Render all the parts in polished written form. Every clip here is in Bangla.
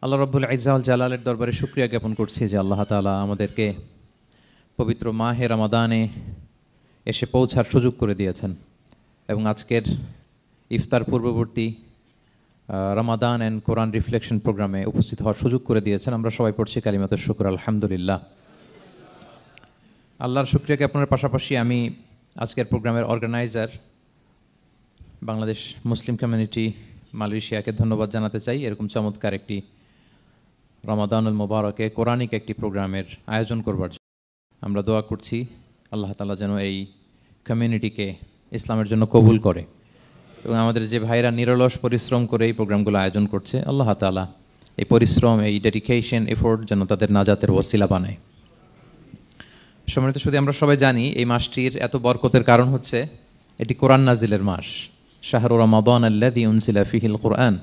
আল্লাহ রব্বুল ইজ্জা ওয়াল জালালের দরবারে শুকরিয়া জ্ঞাপন করছি যে আল্লাহ তাআলা আমাদেরকে পবিত্র মাহে রমাদানে এসে পৌঁছার সুযোগ করে দিয়েছেন এবং আজকের ইফতার পূর্ববর্তী রমাদান অ্যান্ড কোরআন রিফ্লেকশন প্রোগ্রামে উপস্থিত হওয়ার সুযোগ করে দিয়েছেন। আমরা সবাই পড়ছি কালিমাতুশ শুকর আলহামদুলিল্লাহ। আল্লাহর শুকরিয়া জ্ঞাপনের পাশাপাশি আমি আজকের প্রোগ্রামের অর্গানাইজার বাংলাদেশ মুসলিম কমিউনিটি মালয়েশিয়াকে ধন্যবাদ জানাতে চাই। এরকম চমৎকার একটি রমাদানুল মোবারকে কোরআনিক একটি প্রোগ্রামের আয়োজন করবার জন্য আমরা দোয়া করছি আল্লাহ তাআলা যেন এই কমিউনিটিকে ইসলামের জন্য কবুল করে এবং আমাদের যে ভাইরা নিরলস পরিশ্রম করে এই প্রোগ্রামগুলো আয়োজন করছে আল্লাহ তাআলা এই পরিশ্রম, এই ডেডিকেশন, এফোর্ট যেন তাদের নাজাতের ওসিলা বানায়। সম্মানিত শুধু আমরা সবাই জানি এই মাসটির এত বরকতের কারণ হচ্ছে এটি কোরআন নাজিলের মাস। শাহরু রমাদান আল্লাযী উনজিলা ফীহিল কুরআন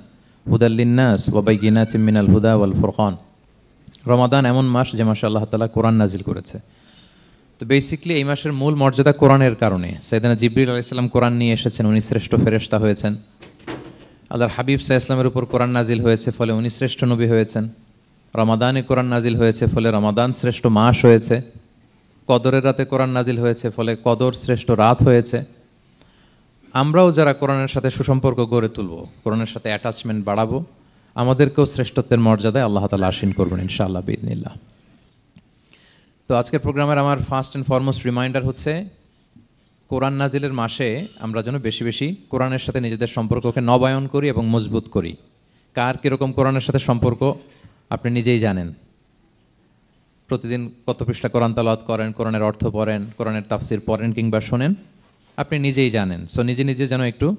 হুদাল লিন্নাস ওয়া বাইয়িনাতিম মিনাল হুদা ওয়াল ফুরকান। রমাদান এমন মাস যে মাসে আল্লাহ তাআলা কোরআন নাজিল করেছে। তো বেসিক্যালি এই মাসের মূল মর্যাদা কোরআনের কারণে। সাইয়েদনা জিবরিল আলাইহিস সালাম কোরআন নিয়ে এসেছেন, উনি শ্রেষ্ঠ ফেরেশতা হয়েছেন। আল্লাহর হাবিব সাল্লাল্লাহু আলাইহি ওয়াসাল্লামের উপর কোরআন নাজিল হয়েছে, ফলে উনি শ্রেষ্ঠ নবী হয়েছেন। রমাদানে কোরআন নাজিল হয়েছে, ফলে রমাদান শ্রেষ্ঠ মাস হয়েছে। কদরের রাতে কোরআন নাজিল হয়েছে, ফলে কদর শ্রেষ্ঠ রাত হয়েছে। আমরাও যারা কোরআনের সাথে সুসম্পর্ক গড়ে তুলব, কোরআনের সাথে অ্যাটাচমেন্ট বাড়াবো, আমাদেরকেও শ্রেষ্ঠত্বের মর্যাদায় আল্লাহ তাআলা আশীন করবেন ইনশাআল্লাহ বিইذنিল্লাহ। তো আজকের প্রোগ্রামের আমার ফার্স্ট অ্যান্ড ফরমোস্ট রিমাইন্ডার হচ্ছে কোরআন নাজিলের মাসে আমরা যেন বেশি বেশি কোরআনের সাথে নিজেদের সম্পর্ককে নবায়ন করি এবং মজবুত করি। কার কীরকম কোরআনের সাথে সম্পর্ক আপনি নিজেই জানেন। প্রতিদিন কত পৃষ্ঠা কোরআন তেলাওয়াত করেন, কোরআনের অর্থ পড়েন, কোরআনের তাফসির পড়েন কিংবা শোনেন, আপনি নিজেই জানেন। সো নিজে নিজে যেন একটু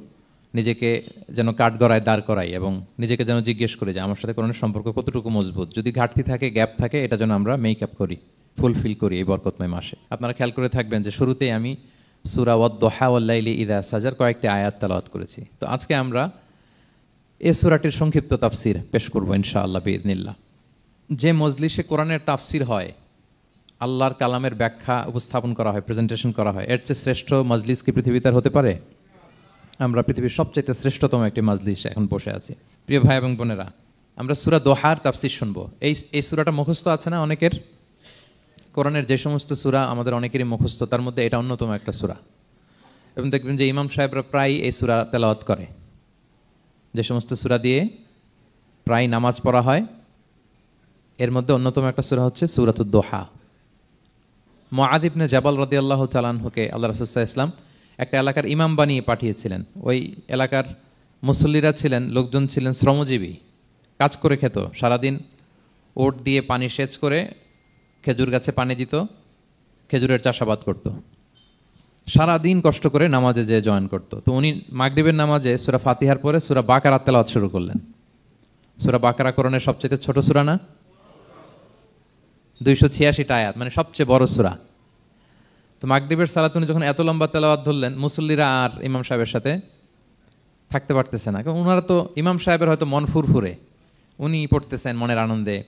নিজেকে যেন কাঠগড়ায় দাঁড় করাই এবং নিজেকে যেন জিজ্ঞেস করি যে আমার সাথে কোরআনের সম্পর্ক কতটুকু মজবুত। যদি ঘাটতি থাকে, গ্যাপ থাকে, এটা যেন আমরা মেক আপ করি, ফুলফিল করি এই বরকতময় মাসে। আপনারা খেয়াল করে থাকবেন যে শুরুতেই আমি সূরা ওয়াদ-দুহা ওয়াল-লাইলি ইযা সাজার কয়েকটি আয়াত তেলাওয়াত করেছি। তো আজকে আমরা এই সূরাটির সংক্ষিপ্ত তাফসির পেশ করব ইনশাআল্লাহ বিইذنিল্লাহ। যে মজলিসে কোরআনের তাফসির হয়, আল্লাহর কালামের ব্যাখ্যা উপস্থাপন করা হয়, প্রেজেন্টেশন করা হয়, এর চেয়ে শ্রেষ্ঠ মজলিস কি পৃথিবীতে আর হতে পারে? আমরা পৃথিবীর সবচেয়ে শ্রেষ্ঠতম একটি মজলিস এখন বসে আছি। প্রিয় ভাই এবং বোনেরা, আমরা সূরা দোহার তাফসির শুনবো। এই সূরাটা মুখস্থ আছে না অনেকের? কোরআনের যে সমস্ত সূরা আমাদের অনেকেরই মুখস্থ, তার মধ্যে এটা অন্যতম একটা সূরা। এবং দেখবেন যে ইমাম সাহেবরা প্রায় এই সূরা তেলাওয়াত করে। যে সমস্ত সূরা দিয়ে প্রায় নামাজ পড়া হয়, এর মধ্যে অন্যতম একটা সূরা হচ্ছে সূরাতুদ দোহা। মুআয ইবনে জাবাল রাদিয়াল্লাহু তাআলা আনহুকে আল্লাহ রাসূল সাল্লাল্লাহু আলাইহি ওয়াসাল্লাম একটা এলাকার ইমাম বানিয়ে পাঠিয়েছিলেন। ওই এলাকার মুসল্লিরা ছিলেন, লোকজন ছিলেন শ্রমজীবী, কাজ করে খেত। সারাদিন ওট দিয়ে পানি সেচ করে খেজুর গাছে পানি দিত, খেজুরের চাষাবাদ করত, সারাদিন কষ্ট করে নামাজে যেয়ে জয়েন করত। তো উনি মাগরিবের নামাজে সূরা ফাতিহার পরে সূরা বাকারা তেলাওয়াত শুরু করলেন। সূরা বাকারা কোরআনের সবচেয়ে ছোট সূরা না? 286টা আয়াত, মানে সবচেয়ে বড় সূরা। তো মাগরিবের সালাতে উনি যখন এত লম্বা তেলাওয়াত ধরলেন, মুসল্লিরা আর ইমাম সাহেবের সাথে থাকতে পারতেছে না। কারণ ওনারা তো, ইমাম সাহেবের হয়তো মন ফুরফুরে, উনি পড়তেছেন মনের আনন্দে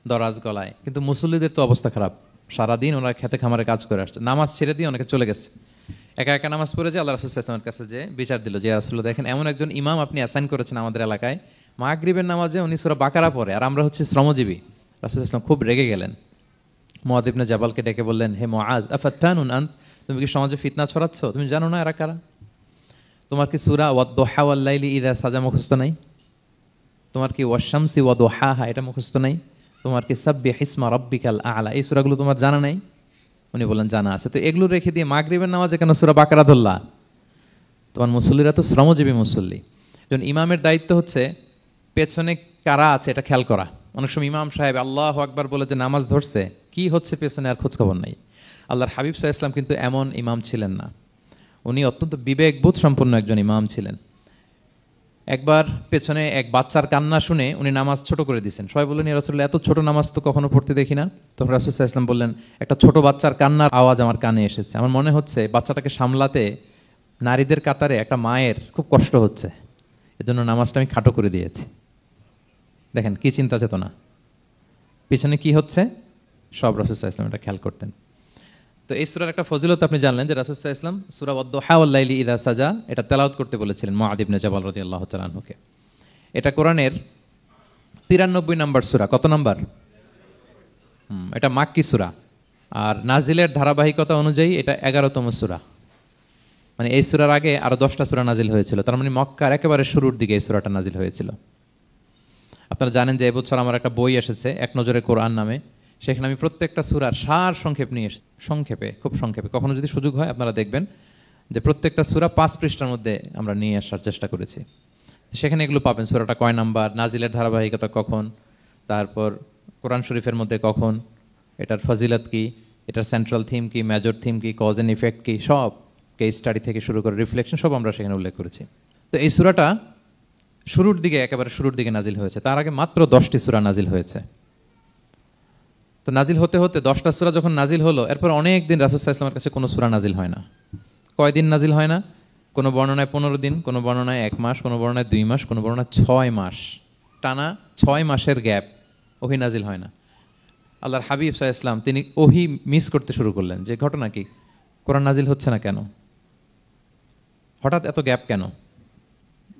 দরাজ গলায়, কিন্তু মুসল্লিদের তো অবস্থা খারাপ। সারাদিন ওনারা খেতে খামারে কাজ করে আসছে, নামাজ ছেড়ে দিয়ে অনেকে চলে গেছে। একা একা নামাজ পড়ে যে আল্লাহ রাসূল সাল্লাল্লাহু আলাইহি ওয়াসাল্লামের কাছে যে বিচার দিল যে রাসূলুল্লাহ, দেখেন এমন একজন ইমাম আপনি অ্যাসাইন করেছেন আমাদের এলাকায়, মাগরিবের নামাজে উনি সূরা বাকারা পড়ে আর আমরা হচ্ছে শ্রমজীবী। রাসূল সাল্লাল্লাহু আলাইহি ওয়াসাল্লাম খুব রেগে গেলেন। মুআয ইবনে জাবালকে ডেকে বললেন, হে মুআয, আফাত্তানুন আনত, তুমি কি সমাজে ফিতনা ছড়াচ্ছ? তুমি জানো না এরা কারা? তোমার কি সূরা ওয়াদ-দুহা ওয়াল-লাইলি ইযা সাজা মুখস্থ নাই? তোমার কি ওয়াশ-শামসি ওয়া-দুহাহা এটা মুখস্থ নাই? তোমার কি সাব্বিহ ইসমা রাব্বিকাল আ'লা এই সূরাগুলো তোমার জানা নাই? উনি বললেন জানা আছে। তো এগুলো রেখে দিয়ে মাগরিবের নামাজে কেন সূরা বাকারা ধরলা? তোমার মুসল্লিরা তো শ্রমজীবী মুসল্লি। যখন ইমামের দায়িত্ব হচ্ছে পেছনে কারা আছে এটা খেয়াল করা। অনেক সময় ইমাম সাহেব আল্লাহু আকবার বলে যে নামাজ ধরছে, কি হচ্ছে পেছনে আর খোঁজখবর নাই। আল্লাহর হাবিব সাল্লাল্লাহু আলাইহি ওয়াসাল্লাম কিন্তু এমন ইমাম ছিলেন না, উনি অত্যন্ত বিবেকবোধ সম্পন্ন একজন ইমাম ছিলেন। একবার পেছনে এক বাচ্চার কান্না শুনে উনি নামাজ ছোট করে দিয়েছেন। সবাই বললেন, ইয়া রাসূলুল্লাহ, এত ছোট নামাজ তো কখনো পড়তে দেখি না। তখন রাসূল সাল্লাল্লাহু আলাইহি ওয়াসাল্লাম বললেন, একটা ছোট বাচ্চার কান্নার আওয়াজ আমার কানে এসেছে। আমার মনে হচ্ছে বাচ্চাটাকে সামলাতে নারীদের কাতারে একটা মায়ের খুব কষ্ট হচ্ছে, এজন্য নামাজটা আমি খাটো করে দিয়েছি। দেখেন কি চিন্তা চেতনা, পিছনে কি হচ্ছে সব রাসূল সাল্লাল্লাহু আলাইহি ওয়াসাল্লাম এটা খেয়াল করতেন। তো এই সূরার একটা ফজিলত আপনি জানলেন যে রাসূল সাল্লাল্লাহু আলাইহি ওয়াসাল্লাম সূরা ওয়াদ-দুহা ওয়াল-লাইলি ইযা সাজা এটা তেলাওয়াত করতে বলেছিলেন মুআয ইবনে জাবাল রাদিয়াল্লাহু তাআলা আনহুকে। এটা কোরআনের 93 নম্বর সূরা। কত নম্বর? এটা মাক্কি সূরা। আর নাজিলের ধারাবাহিকতা অনুযায়ী এটা 11তম সূরা। মানে এই সূরার আগে আরো 10টা সূরা নাজিল হয়েছিল, তার মানে মক্কার একেবারে শুরুর দিকে এই সূরাটা নাজিল হয়েছিল। আপনারা জানেন যে এবছর আমার একটা বই এসেছে এক নজরে কোরআন নামে, সেখানে আমি প্রত্যেকটা সূরার সার সংক্ষেপ নিয়ে এসেছি, সংক্ষেপে, খুব সংক্ষেপে। কখনো যদি সুযোগ হয় আপনারা দেখবেন যে প্রত্যেকটা সূরা 5 পৃষ্ঠার মধ্যে আমরা নিয়ে আসার চেষ্টা করেছি। সেখানে এগুলো পাবেন, সূরাটা কয় নাম্বার, নাজিলের ধারাবাহিকতা কখন, তারপর কোরআন শরীফের মধ্যে কখন, এটার ফজিলত কি, এটার সেন্ট্রাল থিম কি, মেজর থিম কি, কজ এন্ড ইফেক্ট কি, সব কেস স্টাডি থেকে শুরু করে রিফ্লেকশন সব আমরা সেখানে উল্লেখ করেছি। তো এই সূরাটা শুরুর দিকে, একেবারে শুরুর দিকে নাজিল হয়েছে। তার আগে মাত্র 10টি সূরা নাজিল হয়েছে। তো নাজিল হতে হতে 10টা সূরা যখন নাজিল হলো, এরপর অনেক দিন রাসূল সাল্লাল্লাহু আলাইহি ওয়াসাল্লামের কাছে কোনো সূরা নাজিল হয় না। কয়দিন নাজিল হয় না? কোনো বর্ণনায় 15 দিন, কোনো বর্ণনায় 1 মাস, কোনো বর্ণনায় 2 মাস, কোনো বর্ণনায় 6 মাস। টানা 6 মাসের গ্যাপ ওহী নাজিল হয় না। আল্লাহর হাবিব সাল্লাল্লাহু আলাইহি ওয়াসাল্লাম তিনি ওহী মিস করতে শুরু করলেন, যে ঘটনা কি, কোরআন নাজিল হচ্ছে না কেন, হঠাৎ এত গ্যাপ কেন?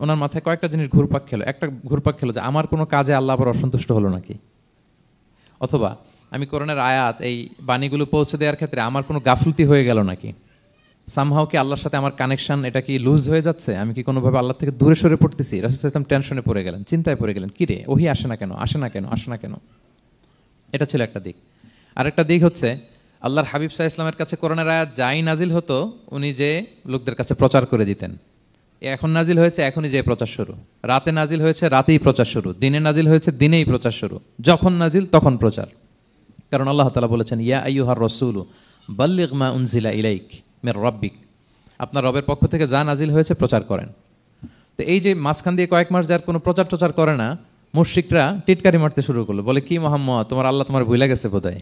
ওনার মাথায় কয়েকটা জিনিস ঘুরপাক খেলো। একটা ঘুরপাক খেলো যে আমার কোনো কাজে আল্লাহ আবার অসন্তুষ্ট হলো নাকি, অথবা আমি কোরআনের আয়াত এই বাণীগুলো পৌঁছে দেওয়ার ক্ষেত্রে আমার কোনো গাফলতি হয়ে গেল নাকি, সামহাও কি আল্লাহর সাথে আমার কানেকশন এটা কি লুজ হয়ে যাচ্ছে, আমি কি কোনোভাবে আল্লাহ থেকে দূরে সরে পড়তেছি। রাসূল সাল্লাল্লাহু আলাইহি ওয়াসাল্লাম টেনশনে পড়ে গেলেন, চিন্তায় পড়ে গেলেন, কিরে ওহী আসে না কেন, আসে না কেন, আসে না কেন। এটা ছিল একটা দিক। আরেকটা দিক হচ্ছে আল্লাহর হাবিব সাল্লাল্লাহু আলাইহি ওয়াসাল্লামের কাছে কোরআনের আয়াত যাই নাজিল হতো উনি যে লোকদের কাছে প্রচার করে দিতেন। এখন নাজিল হয়েছে এখনই যে প্রচার শুরু, রাতে নাজিল হয়েছে রাতেই প্রচার শুরু, দিনে নাজিল হয়েছে দিনেই প্রচার শুরু, যখন নাজিল তখন প্রচার। কারণ আল্লাহ তাআলা বলেছেন, ইয়া আইয়ুহার রাসূলু বাল্লিগ মা উনজিলা ইলাইক মির রাব্বিক, আপনার রবের পক্ষ থেকে যা নাজিল হয়েছে প্রচার করেন। তো এই যে মাঝখান দিয়ে কয়েক মাস যার কোনো প্রচার টচার করে না, মুশরিকরা টিটকারি মারতে শুরু করলো, বলে কি মুহাম্মদ, তোমার আল্লাহ তোমার ভুলে গেছে বোধহয়,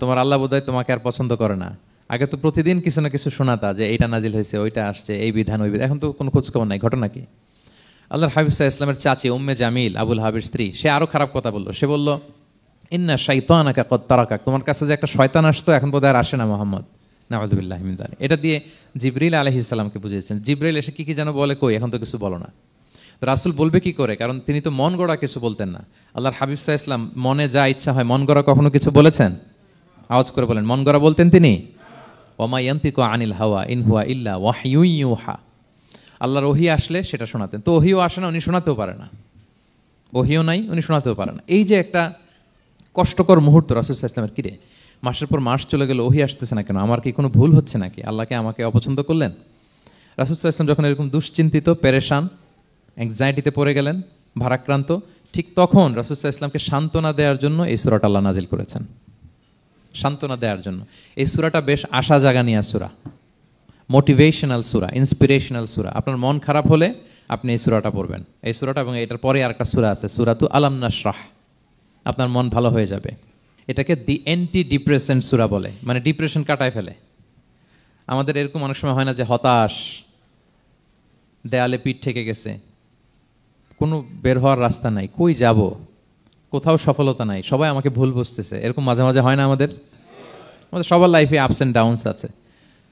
তোমার আল্লাহ বোধহয় তোমাকে আর পছন্দ করে না। আগে তো প্রতিদিন কিছু না কিছু শোনাতা যে এইটা নাজিল হয়েছে, ওইটা আসছে, এই বিধান ওই বিধান, এখন তো কোনো খোঁজখবর নাই। ঘটনা কি? আল্লাহর হাবিব সাল্লাল্লাহু আলাইহি ওয়াসাল্লামের চাচি উম্মে জামিল, আবুল হাবির স্ত্রী, সে আরো খারাপ কথা বললো। সে বলল, ইন্না শাইতানাকা কদ তারাকাক, তোমার কাছে যে একটা শয়তান আসতো এখন বোধহয় আর আসে না মুহাম্মদ, নাউযুবিল্লাহি মিন যালিক। এটা দিয়ে জিবরিল আলাইহিস সালামকে বুঝিয়েছেন। জিবরিল এসে কি কি যেন বলে, কই এখন তো কিছু বলো না। তো রাসূল বলবে কি করে, কারণ তিনি তো মন গড়া কিছু বলতেন না। আল্লাহর হাবিব সাল্লাল্লাহু আলাইহি ওয়াসাল্লাম মনে যা ইচ্ছা হয়, মন গড়া কখনো কিছু বলেছেন? আওয়াজ করে বলেন, মন গড়া বলতেন তিনি? ওমা ইয়ান্তিকু আনিল হাওয়া ইন হুয়া ইল্লা ওয়াহয়ুন ইউহা, আল্লাহর ওহী আসলে সেটা শোনাতেন। তো ওহীও আসে না, উনি শোনাতেও পারে না, ওহীও নাই, উনি শোনাতেও পারে না। এই যে একটা কষ্টকর মুহূর্ত রাসূল সাল্লাল্লাহু আলাইহি ওয়াসাল্লামের, কিরে মাসের পর মাস চলে গেল, ওহী আসতেছে না কেন, আমার কি কোনো ভুল হচ্ছে নাকি, আল্লাহকে আমাকে অপছন্দ করলেন? রাসূল সাল্লাল্লাহু আলাইহি ওয়াসাল্লাম যখন এরকম দুশ্চিন্তিত, পেরেশান, অ্যাংজাইটিতে পড়ে গেলেন, ভারাক্রান্ত, ঠিক তখন রাসূল সাল্লাল্লাহু আলাইহি ওয়াসাল্লামকে সান্ত্বনা দেওয়ার জন্য এই সূরাটা আল্লাহ নাজিল করেছেন। সান্ত্বনা দেওয়ার জন্য এই সূরাটা বেশ আশা জাগানিয়া সূরা, মোটিভেশনাল সূরা, ইন্সপিরেশনাল সূরা। আপনার মন খারাপ হলে আপনি এই সূরাটা পড়বেন, এই সূরাটা, এবং এটার পরে আরেকটা সূরা আছে, সূরাতু আলাম নাশরাহ, আপনার মন ভালো হয়ে যাবে। এটাকে দি অ্যান্টি ডিপ্রেসেন্ট সূরা বলে, মানে ডিপ্রেশন কাটায় ফেলে। আমাদের এরকম অনেক সময় হয় না যে হতাশ, দেয়ালে পিঠ ঠেকে গেছে, কোনো বের হওয়ার রাস্তা নাই, কই যাব, কোথাও সফলতা নাই, সবাই আমাকে ভুল বুঝতেছে, এরকম মাঝে মাঝে হয় না আমাদের? আমাদের সবার লাইফে আপস অ্যান্ড ডাউনস আছে।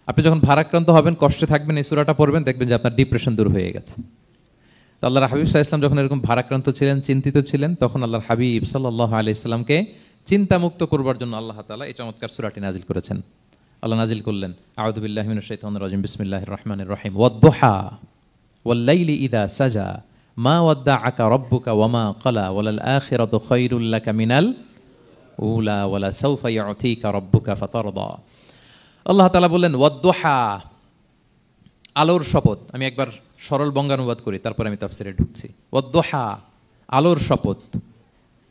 আপনি যখন ভারাক্রান্ত হবেন, কষ্টে থাকবেন, এই সূরাটা পড়বেন, দেখবেন যে আপনার ডিপ্রেশন দূর হয়ে গেছে। তো আল্লাহর হাবিব সাল্লাল্লাহু আলাইহি ওয়াসাল্লাম যখন এরকম ভারাক্রান্ত ছিলেন, চিন্তিত ছিলেন, তখন আল্লাহর হাবিব সাল্লাল্লাহু আলাইহি ওয়াসাল্লামকে চিন্তামুক্ত করবার জন্য আল্লাহ তাআলা এই চমৎকার সূরাটি নাজিল করেছেন। আল্লাহ নাজিল করলেন, আউযু বিল্লাহি মিনাশ শাইতানির রাজিম, বিসমিল্লাহির রহমানির রহিম, ওয়াদ-দুহা ওয়াল-লাইলি ইযা সাজা মা ওয়াদ্দাআকা রাব্বুকা ওয়া মা ক্বালা ওয়ালাল আখিরাতু খায়রুল লাকা মিনাল উলা ওয়ালা সাওফা ইউতিকা রাব্বুকা ফাতারদা। আল্লাহ তাআলা বললেন ওয়াদ-দুহা, আলোর শপথ। আমি একবার সরল বঙ্গানুবাদ করি, তারপর আমি তাফসিরে ঢুকছি। ওয়াদ-দুহা, আলোর শপথ,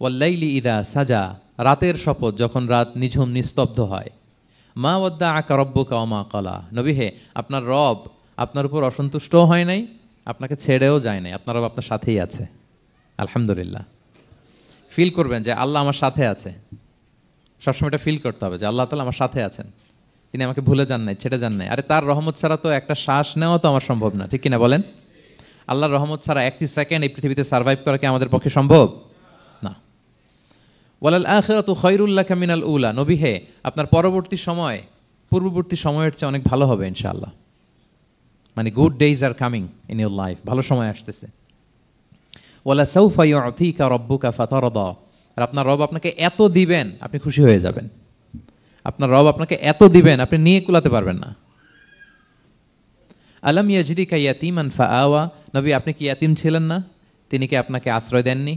ওয়াল-লাইলি ইযা সাজা, রাতের শপথ, যখন রাত নিঝুম নিস্তব্ধ হয়। মা ওয়াদ্দাআকা রাব্বুকা ওয়া মা ক্বালা, নবী হে, আপনার রব আপনার উপর অসন্তুষ্টও হয় নাই, আপনাকে ছেড়েও যায় নাই, আপনার রব আপনার সাথেই আছে। আলহামদুলিল্লাহ। ফিল করবেন যে আল্লাহ আমার সাথে আছে, সবসময় এটা ফিল করতে হবে যে আল্লাহ তাআলা আমার সাথে আছেন, তিনি আমাকে ভুলে যান নাই, ছেড়ে যান নাই। আরে তার রহমত ছাড়া তো একটা শ্বাস নেওয়া তো আমার সম্ভব না, ঠিক কিনা বলেন? আল্লাহর রহমত ছাড়া একটি সেকেন্ড এই পৃথিবীতে সার্ভাইভ করা কি আমাদের পক্ষে সম্ভব না। ওয়ালাল আখিরাতু খায়রুল লাকা মিনাল উলা, নবী হে, আপনার পরবর্তী সময় পূর্ববর্তী সময়ের চেয়ে অনেক ভালো হবে ইনশাআল্লাহ। মানে good days are coming in your life, ভালো সময় আসতেছে। ওয়ালা সাউফা ইউতিকা রাব্বুকা ফাতারদা, আর আপনার রব আপনাকে এত দিবেন আপনি খুশি হয়ে যাবেন। আপনার রব আপনাকে এত দিবেন আপনি নিয়ে কুলাতে পারবেন না। আলাম ইয়াজিদিকা ইয়াতীমান ফাআওয়া, নবী আপনি কি ইয়াতীম ছিলেন না, তিনি কি আপনাকে আশ্রয় দেননি?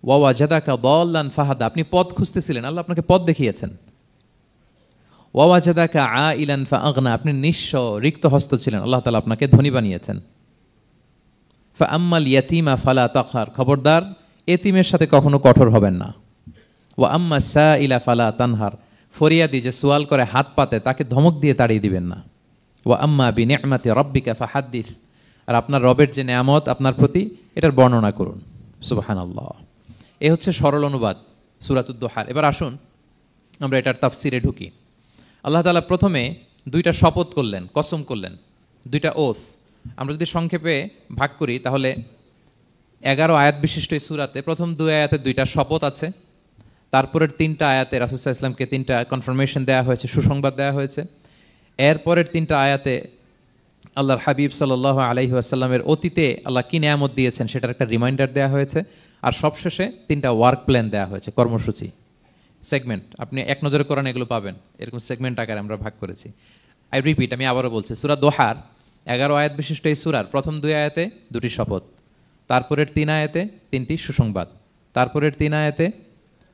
ওয়া ওয়াজাদাকা দাল্লান ফাহাদা, আপনি পথ খুঁজতেছিলেন, আল্লাহ আপনাকে পথ দেখিয়েছেন। ওয়া ওয়াজাদাকা আইলান ফাআগনা, আপনি নিঃস্ব রিক্ত হস্ত ছিলেন, আল্লাহ তাআলা আপনাকে ধনী বানিয়েছেন। ফাআম্মাল ইয়াতীমা ফালা তাকহার, খবরদার এতিমের সাথে কখনো কঠোর হবেন না। ওয়া আম্মা সাইলা ফালা তানহার, ফরিয়াদি যে সোয়াল করে হাত পাতে তাকে ধমক দিয়ে তাড়িয়ে দিবেন না। ওয়া আম্মা বিনিআমাতি রাব্বিকা ফাহাদ্দিস, আর আপনার রবের যে নেয়ামত আপনার প্রতি এটার বর্ণনা করুন। সুবহানাল্লাহ। এ হচ্ছে সরল অনুবাদ সূরাতুদ দুহার। এবার আসুন আমরা এটার তাফসিরে ঢুকি। আল্লাহ তাআলা প্রথমে দুইটা শপথ করলেন, কসম করলেন, দুইটা ওথ। আমরা যদি সংক্ষেপে ভাগ করি তাহলে 11 আয়াত বিশিষ্ট এই সূরাতে প্রথম 2 আয়াতে দুইটা শপথ আছে, তারপরের 3টা আয়াতে রাসূল সাল্লাল্লাহু আলাইহি ওয়াসাল্লামকে 3টা কনফার্মেশন দেওয়া হয়েছে, সুসংবাদ দেওয়া হয়েছে। এরপরের 3টা আয়াতে আল্লাহর হাবিব সাল্লাল্লাহু আলাইহি ওয়াসাল্লামের অতীতে আল্লাহ কি নেয়ামত দিয়েছেন সেটার একটা রিমাইন্ডার দেওয়া হয়েছে। আর সবশেষে 3টা ওয়ার্ক প্ল্যান দেওয়া হয়েছে, কর্মসূচি, সেগমেন্ট। আপনি এক নজরে কোরআন এগুলো পাবেন, এরকম সেগমেন্ট আকারে আমরা ভাগ করেছি। আই রিপিট, আমি আবারও বলছি, সূরা দোহার 11 আয়াত বিশিষ্ট এই সূরার প্রথম 2 আয়াতে 2টি শপথ, তারপরের 3 আয়াতে 3টি সুসংবাদ, তারপরের 3 আয়াতে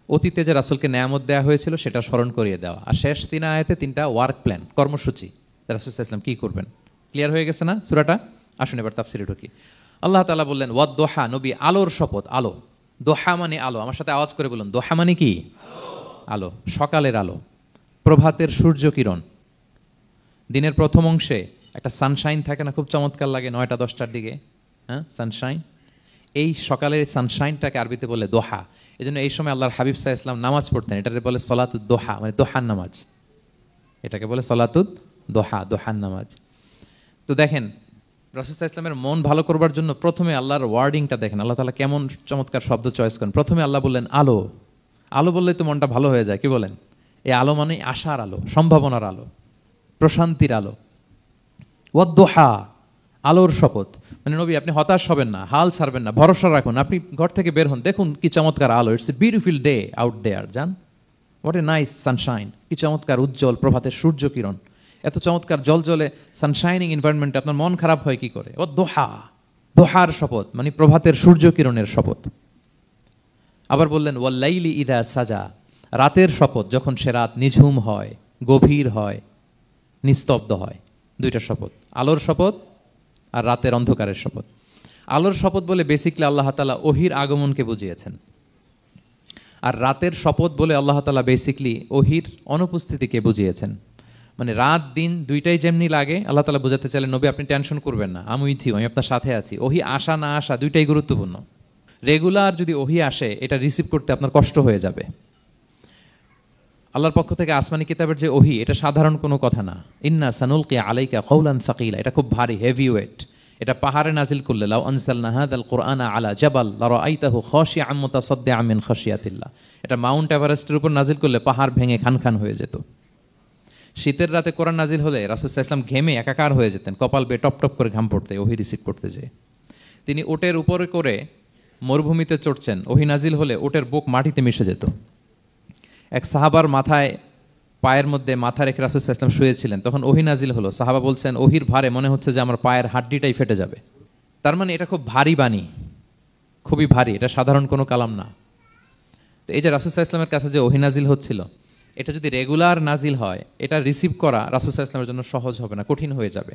অতীতে যে রাসূলকে নেয়ামত দেওয়া হয়েছিল সেটা স্মরণ করিয়ে দেওয়া, আর শেষ 3 আয়াতে 3টা ওয়ার্ক প্ল্যান, কর্মসূচি, রাসূল সাল্লাল্লাহু আলাইহি ওয়াসাল্লাম কী করবেন। ক্লিয়ার হয়ে গেছে না সূরাটা? আসুন এবার তাফসিরে ঢুকি। আল্লাহ তাআলা বললেন ওয়াদ দোহা, নবী আলোর শপথ। আলো, দোহা মানে আলো। আমার সাথে আওয়াজ করে বলুন, দোহা মানে কি? আলো, সকালের আলো, প্রভাতের সূর্য কিরণ। দিনের প্রথম অংশে একটা সানশাইন থাকে না, খুব চমৎকার লাগে 9টা 10টার দিকে, হ্যাঁ সানশাইন। এই সকালের সানশাইনটাকে আরবিতে বলে দোহা। এই জন্য এই সময় আল্লাহর হাবিব সাল্লাল্লাহু আলাইহি ওয়াসাল্লাম নামাজ পড়তেন, এটাকে বলে সলাতুদ দোহা, মানে দোহার নামাজ। এটাকে বলে সলাতুদ দোহা, দোহার নামাজ। তো দেখেন রাসূল সাল্লাল্লাহু আলাইহি ওয়াসাল্লামের মন ভালো করবার জন্য প্রথমে আল্লাহর ওয়ার্ডিংটা দেখেন, আল্লাহ তাআলা কেমন চমৎকার শব্দ চয়েস করেন। প্রথমে আল্লাহ বললেন আলো। আলো বললেই তো মনটা ভালো হয়ে যায়, কি বলেন? এই আলো মানে আশার আলো, সম্ভাবনার আলো, প্রশান্তির আলো। ওয়াদ-দোহা, আলোর শপথ। মানে নবী আপনি হতাশ হবেন না, হাল ছাড়বেন না, ভরসা রাখুন। আপনি ঘর থেকে বের হন, দেখুন কি চমৎকার আলো। It's a beautiful day out there. যান, হোয়াট এ নাইস সানশাইন, কি চমৎকার উজ্জ্বল প্রভাতের সূর্য কিরণ। এত চমৎকার জলজলে সানশাইনিং এনভায়রনমেন্টে আপনার মন খারাপ হয় কি করে? ওয়াদ-দোহা, দোহার শপথ মানে প্রভাতের সূর্য কিরণের শপথ। আবার বললেন ওয়াল-লাইলি ইযা সাজা, রাতের শপথ, যখন সে রাত নিঝুম হয়, গভীর হয়, নিস্তব্ধ হয়। দুইটা শপথ, আলোর শপথ আর রাতের অন্ধকারের শপথ। আলোর শপথ বলে বেসিকলি আল্লাহ তাআলা ওহির আগমনকে বুঝিয়েছেন, আর রাতের শপথ বলে আল্লাহ তাআলা বেসিকলি ওহির অনুপস্থিতিকে বুঝিয়েছেন। মানে রাত দিন দুইটাই যেমনি লাগে, আল্লাহ তাআলা বোঝাতে চাইলেন নবী আপনি টেনশন করবেন না, আমি উইথ ইউ, আমি আপনার সাথে আছি। ওহি আসা না আসা দুইটাই গুরুত্বপূর্ণ। রেগুলার যদি ওহি আসে এটা রিসিভ করতে আপনার কষ্ট হয়ে যাবে। আল্লাহর পক্ষ থেকে আসমানি কিতাবের যে ওহি, এটা সাধারণ কোনো কথা না। ইন্না সানুলকি আলাইকা কওলান সাকিলা, এটা খুব ভারী, হেভি ওয়েট। এটা পাহাড়ে নাজিল করলে লাউ আনজালনা হাযাল কুরআনা আলা জাবাল লারাআইতাহু খাশিআম মুতাসাদ্দিআম মিন খাশিয়াতিল্লাহ, এটা মাউন্ট এভারেস্টের উপর নাজিল করলে পাহাড় ভেঙে খান খান হয়ে যেত। শীতের রাতে কোরআন নাজিল হলে রাসূল সাল্লাল্লাহু আলাইহি ওয়াসাল্লাম ঘেমে একাকার হয়ে যেতেন, কপাল বেয়ে টপ টপ করে ঘাম পড়তে ওহি রিসিভ করতে যেয়ে। তিনি ওটের উপরে করে মরুভূমিতে চড়ছেন, ওহি নাজিল হলে ওটের বুক মাটিতে মিশে যেত। এক সাহাবার মাথায় পায়ের মধ্যে মাথা রেখে রাসূল সাল্লাল্লাহু আলাইহি ওয়াসাল্লাম শুয়েছিলেন, তখন ওহি নাজিল হলো। সাহাবা বলছেন ওহির ভারে মনে হচ্ছে যে আমার পায়ের হাড্ডিটাই ফেটে যাবে। তার মানে এটা খুব ভারী বাণী, খুবই ভারী, এটা সাধারণ কোনো কালাম না। তো এই যে রাসূল সাল্লাল্লাহু আলাইহি ওয়াসাল্লামের কাছে যে ওহি নাজিল হচ্ছিল, এটা যদি রেগুলার নাজিল হয়, এটা রিসিভ করা রাসূল সাল্লাল্লাহু আলাইহি ওয়াসাল্লামের জন্য সহজ হবে না, কঠিন হয়ে যাবে।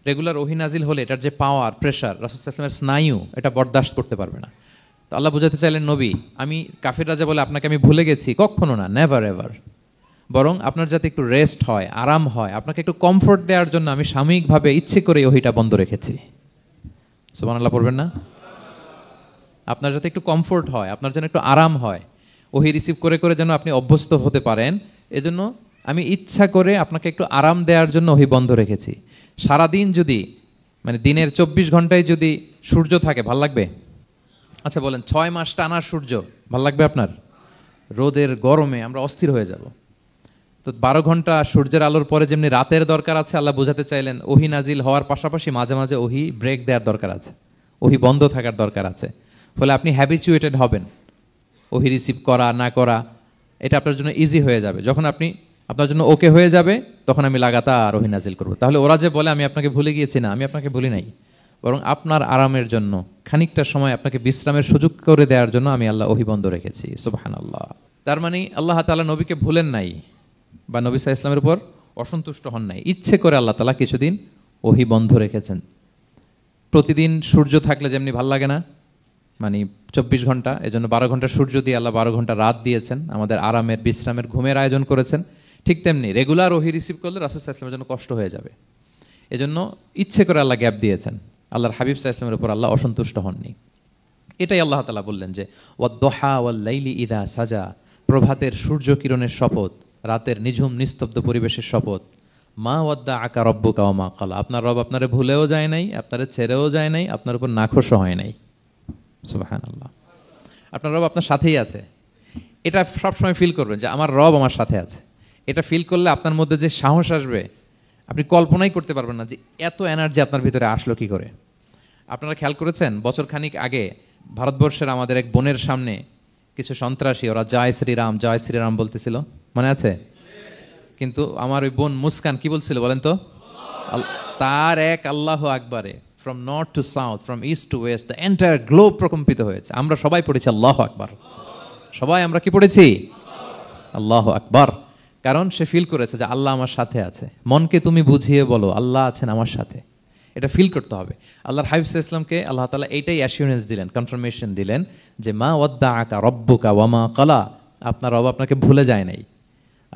রেগুলার ওহি নাজিল হলে এটার যে পাওয়ার, প্রেশার, রাসূল সাল্লাল্লাহু আলাইহি ওয়াসাল্লামের স্নায়ু এটা বরদাস্ত করতে পারবে না। তো আল্লাহ বোঝাতে চাইলেন নবী আমি কাফির রাজা বলে আপনাকে আমি ভুলে গেছি, কখনো না, নেভার এভার। বরং আপনার যাতে একটু রেস্ট হয়, আরাম হয়, আপনাকে একটু কমফোর্ট দেওয়ার জন্য আমি সাময়িকভাবে ইচ্ছে করে ওহিটা বন্ধ রেখেছি। সুবহানাল্লাহ পড়বেন না? আপনার যাতে একটু কমফোর্ট হয়, আপনার যেন একটু আরাম হয়, ওহি রিসিভ করে করে যেন আপনি অভ্যস্ত হতে পারেন, এজন্য আমি ইচ্ছা করে আপনাকে একটু আরাম দেওয়ার জন্য ওহি বন্ধ রেখেছি। সারাদিন যদি মানে দিনের 24 ঘন্টায় যদি সূর্য থাকে ভাল লাগবে? আচ্ছা বলেন 6 মাস টানা সূর্য ভাল লাগবে আপনার? রোদের গরমে আমরা অস্থির হয়ে যাব। তো 12 ঘন্টা সূর্যের আলোর পরে যেমনি রাতের দরকার আছে, আল্লাহ বোঝাতে চাইলেন ওহি নাজিল হওয়ার পাশাপাশি মাঝে মাঝে ওহি ব্রেক দেওয়ার দরকার আছে, ওহি বন্ধ থাকার দরকার আছে। ফলে আপনি হ্যাবিচুয়েটেড হবেন, ওহি রিসিভ করা না করা এটা আপনার জন্য ইজি হয়ে যাবে। যখন আপনি আপনার জন্য ওকে হয়ে যাবে, তখন আমি লাগাতার ওহি নাজিল করবো। তাহলে ওরা যে বলে আমি আপনাকে ভুলে গিয়েছি, না, আমি আপনাকে ভুলি নাই, বরং আপনার আরামের জন্য খানিকটা সময় আপনাকে বিশ্রামের সুযোগ করে দেওয়ার জন্য আমি আল্লাহ ওহি বন্ধ রেখেছি। সুবহানাল্লাহ। তার মানে আল্লাহ তাআলা নবীকে ভুলেন নাই বা নবী সাল্লাল্লাহু আলাইহি ওয়াসাল্লামের উপর অসন্তুষ্ট হন নাই, ইচ্ছে করে আল্লাহ তাআলা কিছুদিন ওহি বন্ধ রেখেছেন। প্রতিদিন সূর্য থাকলে যেমনি ভাল লাগে না, মানে 24 ঘন্টা, এজন্য 12 ঘন্টা সূর্য দিয়ে আল্লাহ 12 ঘন্টা রাত দিয়েছেন, আমাদের আরামের বিশ্রামের ঘুমের আয়োজন করেছেন। ঠিক তেমনি রেগুলার ওহি রিসিভ করলে রাসূল সাল্লাল্লাহু আলাইহি ওয়াসাল্লামের জন্য কষ্ট হয়ে যাবে, এজন্য ইচ্ছে করে আল্লাহ গ্যাপ দিয়েছেন। আল্লাহর হাবিব সাল্লাল্লাহু আলাইহি ওয়াসাল্লামের উপর আল্লাহ অসন্তুষ্ট হননি। এটাই আল্লাহ তাআলা বললেন যে ওয়াদ-দুহা ওয়াল-লাইলি ইযা সাজা, প্রভাতের সূর্য কিরণের শপথ, রাতের নিঝুম নিস্তব্ধ পরিবেশের শপথ। মা ওয়াদ্দাআকা রাব্বুকা ওয়া মা ক্বালা, আপনার রব আপনারে ভুলেও যায় নাই, আপনারে ছেড়েও যায় নাই, আপনার উপর নাখোশও হয় নাই। সুবহানাল্লাহ। আপনার রব আপনার সাথেই আছে, এটা সবসময় ফিল করবেন যে আমার রব আমার সাথে আছে। এটা ফিল করলে আপনার মধ্যে যে সাহস আসবে আপনি কল্পনাই করতে পারবেন না যে এত এনার্জি আপনার ভিতরে আসলো কি করে। আপনারা খেয়াল করেছেন, বছর খানিক আগে ভারতবর্ষের আমাদের এক বোনের সামনে কিছু সন্ত্রাসী, ওরা জয় শ্রীরাম বলতেছিল, মনে আছে? কিন্তু আমার ওই বোন মুস্কান কি বলছিল বলেন তো? তার এক আল্লাহু আকবারে from north to south, from east to west, the entire globe প্রকম্পিত হয়েছে। আমরা সবাই পড়েছি আল্লাহু আকবার, সবাই আমরা কি পড়েছি? আল্লাহু আকবার। কারণ সে ফিল করেছে যে আল্লাহ আমার সাথে আছে। মনকে তুমি বুঝিয়ে বলো আল্লাহ আছেন আমার সাথে, এটা ফিল করতে হবে। আল্লাহর হাবিব সাল্লাল্লাহু আলাইহি ওয়াসাল্লামকে আল্লাহ তাআলা এইটাই অ্যাসিউরেন্স দিলেন, কনফার্মেশন দিলেন যে মা ওয়াদ্দাআকা রাব্বুকা ওয়া মা ক্বালা, আপনার রব আপনাকে ভুলে যায় নাই,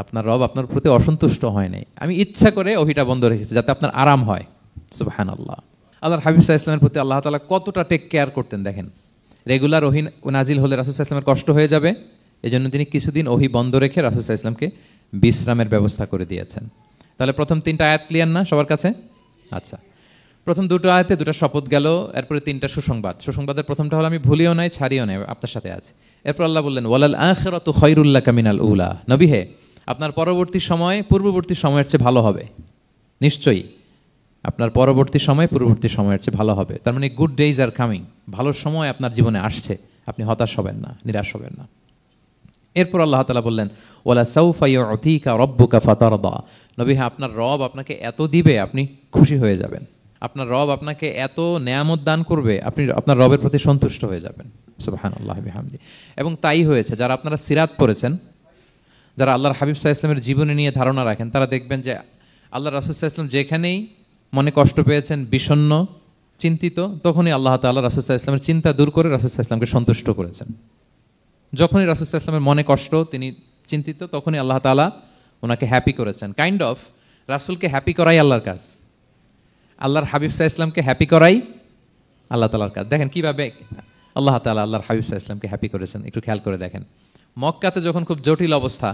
আপনার রব আপনার প্রতি অসন্তুষ্ট হয় নাই। আমি ইচ্ছা করে ওহিটা বন্ধ রেখেছি যাতে আপনার আরাম হয়। সুবহানাল্লাহ। আল্লাহর হাবিব সাল্লাল্লাহু আলাইহি ওয়াসাল্লামের প্রতি আল্লাহ তাআলা কতটা টেক কেয়ার করতেন দেখেন। রেগুলার ওহি নাজিল হলে রাসূল সাল্লাল্লাহু আলাইহি ওয়াসাল্লামের কষ্ট হয়ে যাবে, এজন্য তিনি কিছুদিন ওহি বন্ধ রেখে রাসূল সাল্লাল্লাহু আলাইহি ওয়াসাল্লামকে বিশ্রামের ব্যবস্থা করে দিয়েছেন। তাহলে প্রথম 3টা আয়াত ক্লিয়ার না সবার কাছে? আচ্ছা, প্রথম 2টো আয়াতে 2টা শপথ গেল, এরপরে 3টা সুসংবাদ। সুসংবাদের প্রথমটা হলো আমি ভুলিও নাই ছাড়িও নাই, আপনার সাথে আছে। এরপর আল্লাহ বললেন ওয়ালাল আখিরাতু খায়রুল লাকা মিনাল উলা, নবী হে আপনার পরবর্তী সময় পূর্ববর্তী সময়ের চেয়ে ভালো হবে। নিশ্চয়ই আপনার পরবর্তী সময় পূর্ববর্তী সময়ের চেয়ে ভালো হবে। তার মানে গুড ডেজ আর কামিং, ভালো সময় আপনার জীবনে আসছে, আপনি হতাশ হবেন না, নিরাশ হবেন না। এরপর আল্লাহ তাআলা বললেন ওয়ালা সাউফা ইউতিকা রাব্বুকা ফাতারদা, নবী হ্যাঁ আপনার রব আপনাকে এত দিবে আপনি খুশি হয়ে যাবেন, আপনার রব আপনাকে এত নেয়ামত দান করবে আপনি আপনার রবের প্রতি সন্তুষ্ট হয়ে যাবেন। সুবহানাল্লাহ বিহামদি। এবং তাই হয়েছে। যারা আপনারা সিরাত পড়েছেন, যারা আল্লাহর হাবিব সাল্লাল্লাহু আলাইহি ওয়াসাল্লামের জীবনী নিয়ে ধারণা রাখেন, তারা দেখবেন যে আল্লাহ রাসূল সাল্লাল্লাহু আলাইহি ওয়াসাল্লাম যেখানেই মনে কষ্ট পেয়েছেন, বিষণ্ণ, চিন্তিত, তখনই আল্লাহ তাআলা রাসূল সাল্লাল্লাহু আলাইহি ওয়াসাল্লামের চিন্তা দূর করে রাসূল সাল্লাল্লাহু আলাইহি ওয়াসাল্লামকে সন্তুষ্ট করেছেন। যখনই রাসূল সাল্লাল্লাহু আলাইহি ওয়াসাল্লামের মনে কষ্ট, তিনি চিন্তিত, তখনই আল্লাহ তাআলা ওনাকে হ্যাপি করেছেন। কাইন্ড অফ রাসূলকে হ্যাপি করাই আল্লাহর কাজ, আল্লাহর হাবিব সাল্লাল্লাহু আলাইহি ওয়াসাল্লামকে হ্যাপি করাই আল্লাহ তাআলার কাজ। দেখেন কিভাবে আল্লাহ তাআলা আল্লাহর হাবিব সাল্লাল্লাহু আলাইহি ওয়াসাল্লামকে হ্যাপি করেছেন, একটু খেয়াল করে দেখেন। মক্কাতে যখন খুব জটিল অবস্থা,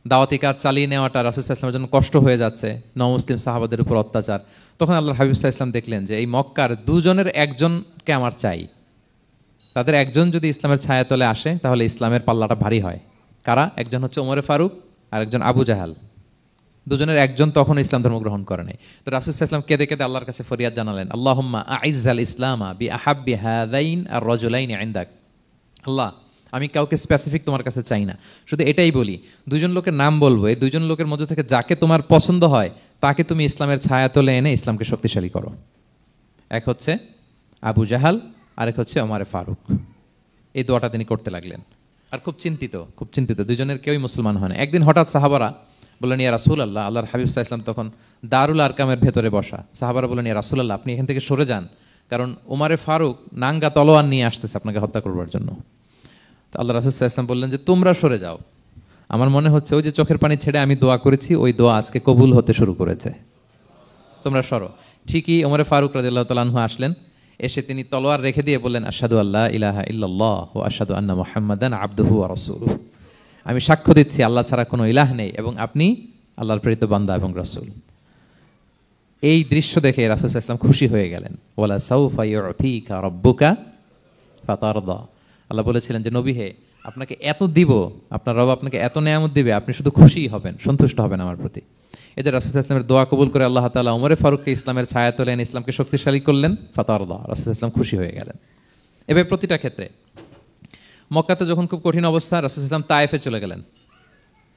দাওয়াতি কাজ চালিয়ে নেওয়াটা রাসূল সাল্লাল্লাহু আলাইহি ওয়াসাল্লামের জন্য কষ্ট হয়ে যাচ্ছে, নমুসলিম সাহাবাদের উপর অত্যাচার, তখন আল্লাহর হাবিব সাল্লাল্লাহু আলাইহি ওয়াসাল্লাম দেখলেন যে এই মক্কার 2 জনের একজনকে আমার চাই। তাদের একজন যদি ইসলামের ছায়াতলে আসে তাহলে ইসলামের পাল্লাটা ভারী হয়। কারা? একজন হচ্ছে ওমরে ফারুক আর একজন আবু জাহাল। 2 জনের একজন তখন ইসলাম ধর্ম গ্রহণ করে নাই। তো রাসূল সাল্লাল্লাহু আলাইহি ওয়াসাল্লাম কেঁদে কেঁদে আল্লাহর কাছে ফরিয়াদ জানালেন, আল্লাহুম্মা আইজ্জাল ইসলামা বিআহাব্বি হাযাইন আর রাজুলাইনি ইনদাক। আল্লাহ, আমি কাউকে স্পেসিফিক তোমার কাছে চাই না, শুধু এটাই বলি 2 জন লোকের নাম বলবো, এই 2 জন লোকের মধ্যে থেকে যাকে তোমার পছন্দ হয় তাকে তুমি ইসলামের ছায়াতলে এনে ইসলামকে শক্তিশালী করো। এক হচ্ছে আবু জাহাল, আরেক হচ্ছে ওমরে ফারুক। এই দোয়াটা তিনি করতে লাগলেন। আর খুব চিন্তিত 2 জনের কেউই মুসলমান হয় না। একদিন হঠাৎ সাহাবারা বললেন, ইয়া রাসূলুল্লাহ, আল্লাহর হাবিব সাল্লাল্লাহু আলাইহি ওয়াসাল্লাম তখন দারুল আরকামের ভেতরে বসা। সাহাবারা বললেন, ইয়া রাসূলুল্লাহ, আপনি এখান থেকে সরে যান, কারণ ওমরে ফারুক নাঙ্গা তলোয়ার নিয়ে আসতেছে আপনাকে হত্যা করবার জন্য। তো আল্লাহ রাসূল সাল্লাল্লাহু আলাইহি ওয়াসাল্লাম বললেন যে তোমরা সরে যাও, আমার মনে হচ্ছে ওই যে চোখের পানি ছেড়ে আমি দোয়া করেছি ওই দোয়া আজকে কবুল হতে শুরু করেছে, তোমরা সরো। ঠিকই ওমরে ফারুক রাদিয়াল্লাহু তাআলা আনহু আসলেন, এসে তিনি তলোয়ার রেখে দিয়ে বললেন, আশহাদু আল্লা ইলাহা ইল্লাল্লাহ ওয়া আশহাদু আন্না মুহাম্মাদান আবদুহু ওয়া রাসূলুহু, আমি সাক্ষ্য দিচ্ছি আল্লাহ ছাড়া কোনো ইলাহ নেই এবং আপনি আল্লাহর প্রেরিত বান্দা এবং রাসূল। এই দৃশ্য দেখে রাসূল সাল্লাল্লাহু আলাইহি ওয়াসাল্লাম খুশি হয়ে গেলেন। ওয়ালা সাউফা ইউতিকা রাব্বুকা ফাতারদা, আল্লাহ বলেছিলেন যে নবী হে আপনাকে এত দিব, আপনার রব আপনাকে এত নেয়ামত দিবে, আপনি শুধু খুশিই হবেন, সন্তুষ্ট হবেন আমার প্রতি। এদের রাসূল সাল্লাল্লাহু আলাইহি ওয়াসাল্লামের দোয়া কবুল করে আল্লাহ তাআলা ওমরে ফারুককে ইসলামের ছায়া তোলেন, ইসলামকে শক্তিশালী করলেন। ফাতারদা, রাসূল সাল্লাল্লাহু আলাইহি ওয়াসাল্লাম খুশি হয়ে গেলেন। এভাবে প্রতিটা ক্ষেত্রে মক্কাতে যখন খুব কঠিন অবস্থা, রাসূল সাল্লাল্লাহু আলাইহি ওয়াসাল্লাম তায়েফে চলে গেলেন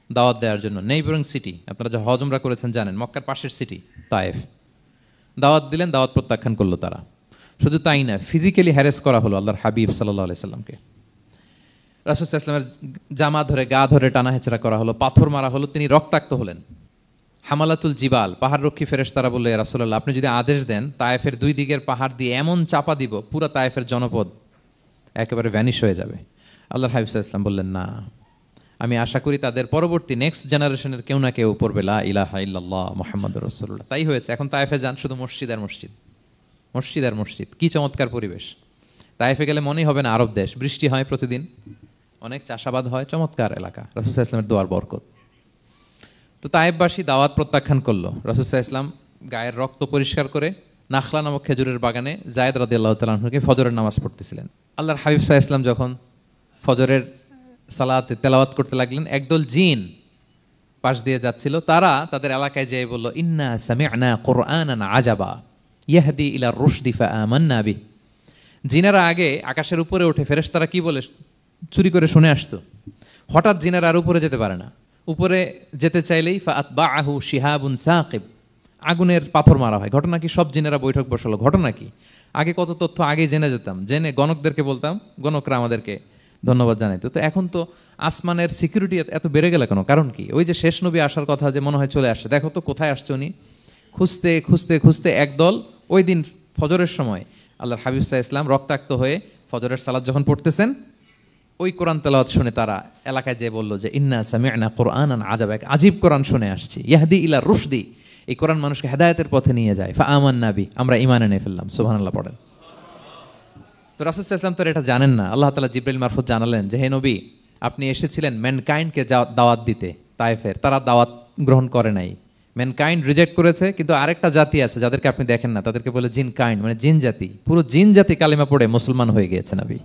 দাওয়াত দেওয়ার জন্য। নেইবারিং সিটি, আপনারা যে হজ উমরা করেছেন জানেন, মক্কার পাশের সিটি তায়েফ। দাওয়াত দিলেন, দাওয়াত প্রত্যাখ্যান করলো তারা। শুধু তাই না, ফিজিক্যালি হ্যারেস করা হলো আল্লাহর হাবিব সাল্লাল্লাহু আলাইহি সাল্লামকে। রাসূল সাল্লাল্লাহু আলাইহি ওয়াসাল্লামের জামা ধরে, গা ধরে টানা হেঁচড়া করা হলো, পাথর মারা হলো, তিনি রক্তাক্ত হলেন। হামালাতুল জিবাল, পাহাড় রক্ষী ফেরেশতারা বলল, ইয়া রাসূলুল্লাহ, আপনি যদি আদেশ দেন তায়েফের দুই দিকের পাহাড় দিয়ে এমন চাপা দিব, পুরো তায়েফের জনপদ একেবারে ভ্যানিশ হয়ে যাবে। আল্লাহর হাবিব সাল্লাল্লাহু আলাইহি ওয়াসাল্লাম বললেন, না, আমি আশা করি তাদের পরবর্তী নেক্সট জেনারেশনের কেউ না কেউ পড়বে লা ইলাহা ইল্লাল্লাহ মুহাম্মাদুর রাসূলুল্লাহ। তাই হয়েছে। এখন তায়েফে যান, শুধু মসজিদ আর মসজিদ, মসজিদ আর মসজিদ। কি চমৎকার পরিবেশ! তায়েফে গেলে মনেই হবে না আরব দেশ। বৃষ্টি হয় প্রতিদিন, অনেক চাষাবাদ হয়, চমৎকার এলাকা। রাসূল সাল্লাল্লাহু আলাইহি ওয়াসাল্লামের দোয়ার বরকত। তো তায়েফবাসী দাওয়াত প্রত্যাখ্যান করলো। রাসূল সাল্লাল্লাহু আলাইহি ওয়াসাল্লাম গায়ের রক্ত পরিষ্কার করে নাখলা নামক খেজুরের বাগানে যায়েদ রাদিয়াল্লাহু তাআলা আনহুকে ফজরের নামাজ পড়তেছিলেন। আল্লাহর হাবিব সাল্লাল্লাহু আলাইহি ওয়াসাল্লাম যখন ফজরের সালাতে তেলাওয়াত করতে লাগলেন, একদল জিন পাশ দিয়ে যাচ্ছিল। তারা তাদের এলাকায় যেয়ে বলল, ইন্না সামি'না কুরআনান আজাবা ইয়াহদি ইলা রুশদি ফাআমান্না বিহি। জিনেরা আগে আকাশের উপরে উঠে ফেরেশতারা কি বলে চুরি করে শুনে আসতো। হঠাৎ জিনেরা আর উপরে যেতে পারে না। উপরে যেতে চাইলেই ফাআতবাআহু শিহাবুন সাকিব, আগুনের পাথর মারা হয়। ঘটনা কি? সব জিনেরা বৈঠক বসালো। ঘটনা কি? আগে কত তথ্য আগে জেনে যেতাম, জেনে গণকদেরকে বলতাম, গণকরা আমাদেরকে ধন্যবাদ জানাইতো। তো এখন তো আসমানের সিকিউরিটি এত বেড়ে গেল কেন? কারণ কি? ওই যে শেষ নবী আসার কথা, যে মনে হয় চলে আসছে, দেখো তো কোথায় আসছে উনি। খুঁজতে খুঁজতে খুঁজতে একদল ওই দিন ফজরের সময় আল্লাহর হাবিব সাল্লাল্লাহু আলাইহি ওয়াসাল্লাম রক্তাক্ত হয়ে ফজরের সালাত যখন পড়তেছেন, ওই কোরআন তেলাওয়াত শুনে তারা এলাকায় যেয়ে বলল যে ইন্না সামি'না কুরআনান আজাবা, এক আজীব কোরআন শুনে আসছি, ইয়াহদি ইলা রুশদি, এই কোরআন মানুষকে হেদায়েতের পথে নিয়ে যায়। ফাআমান্না বিহি, আমরা ঈমান এনে ফেললাম। সুবহানাল্লাহ পড়েন। তো রাসূল সাল্লাল্লাহু আলাইহি ওয়াসাল্লাম তো এটা জানেন না। আল্লাহ তাআলা জিবরাইল মারফত জানালেন যে, হে নবী, আপনি এসেছিলেন ম্যানকাইন্ডকে দাওয়াত দিতে। তায়েফের তারা দাওয়াত গ্রহণ করে নাই, ম্যানকাইন্ড রিজেক্ট করেছে। কিন্তু আরেকটা জাতি আছে যাদেরকে আপনি দেখেন না, তাদেরকে বলে জিন কাইন্ড, মানে জিন জাতি। পুরো জিন জাতি কালিমা পড়ে মুসলমান হয়ে গিয়েছে। নবী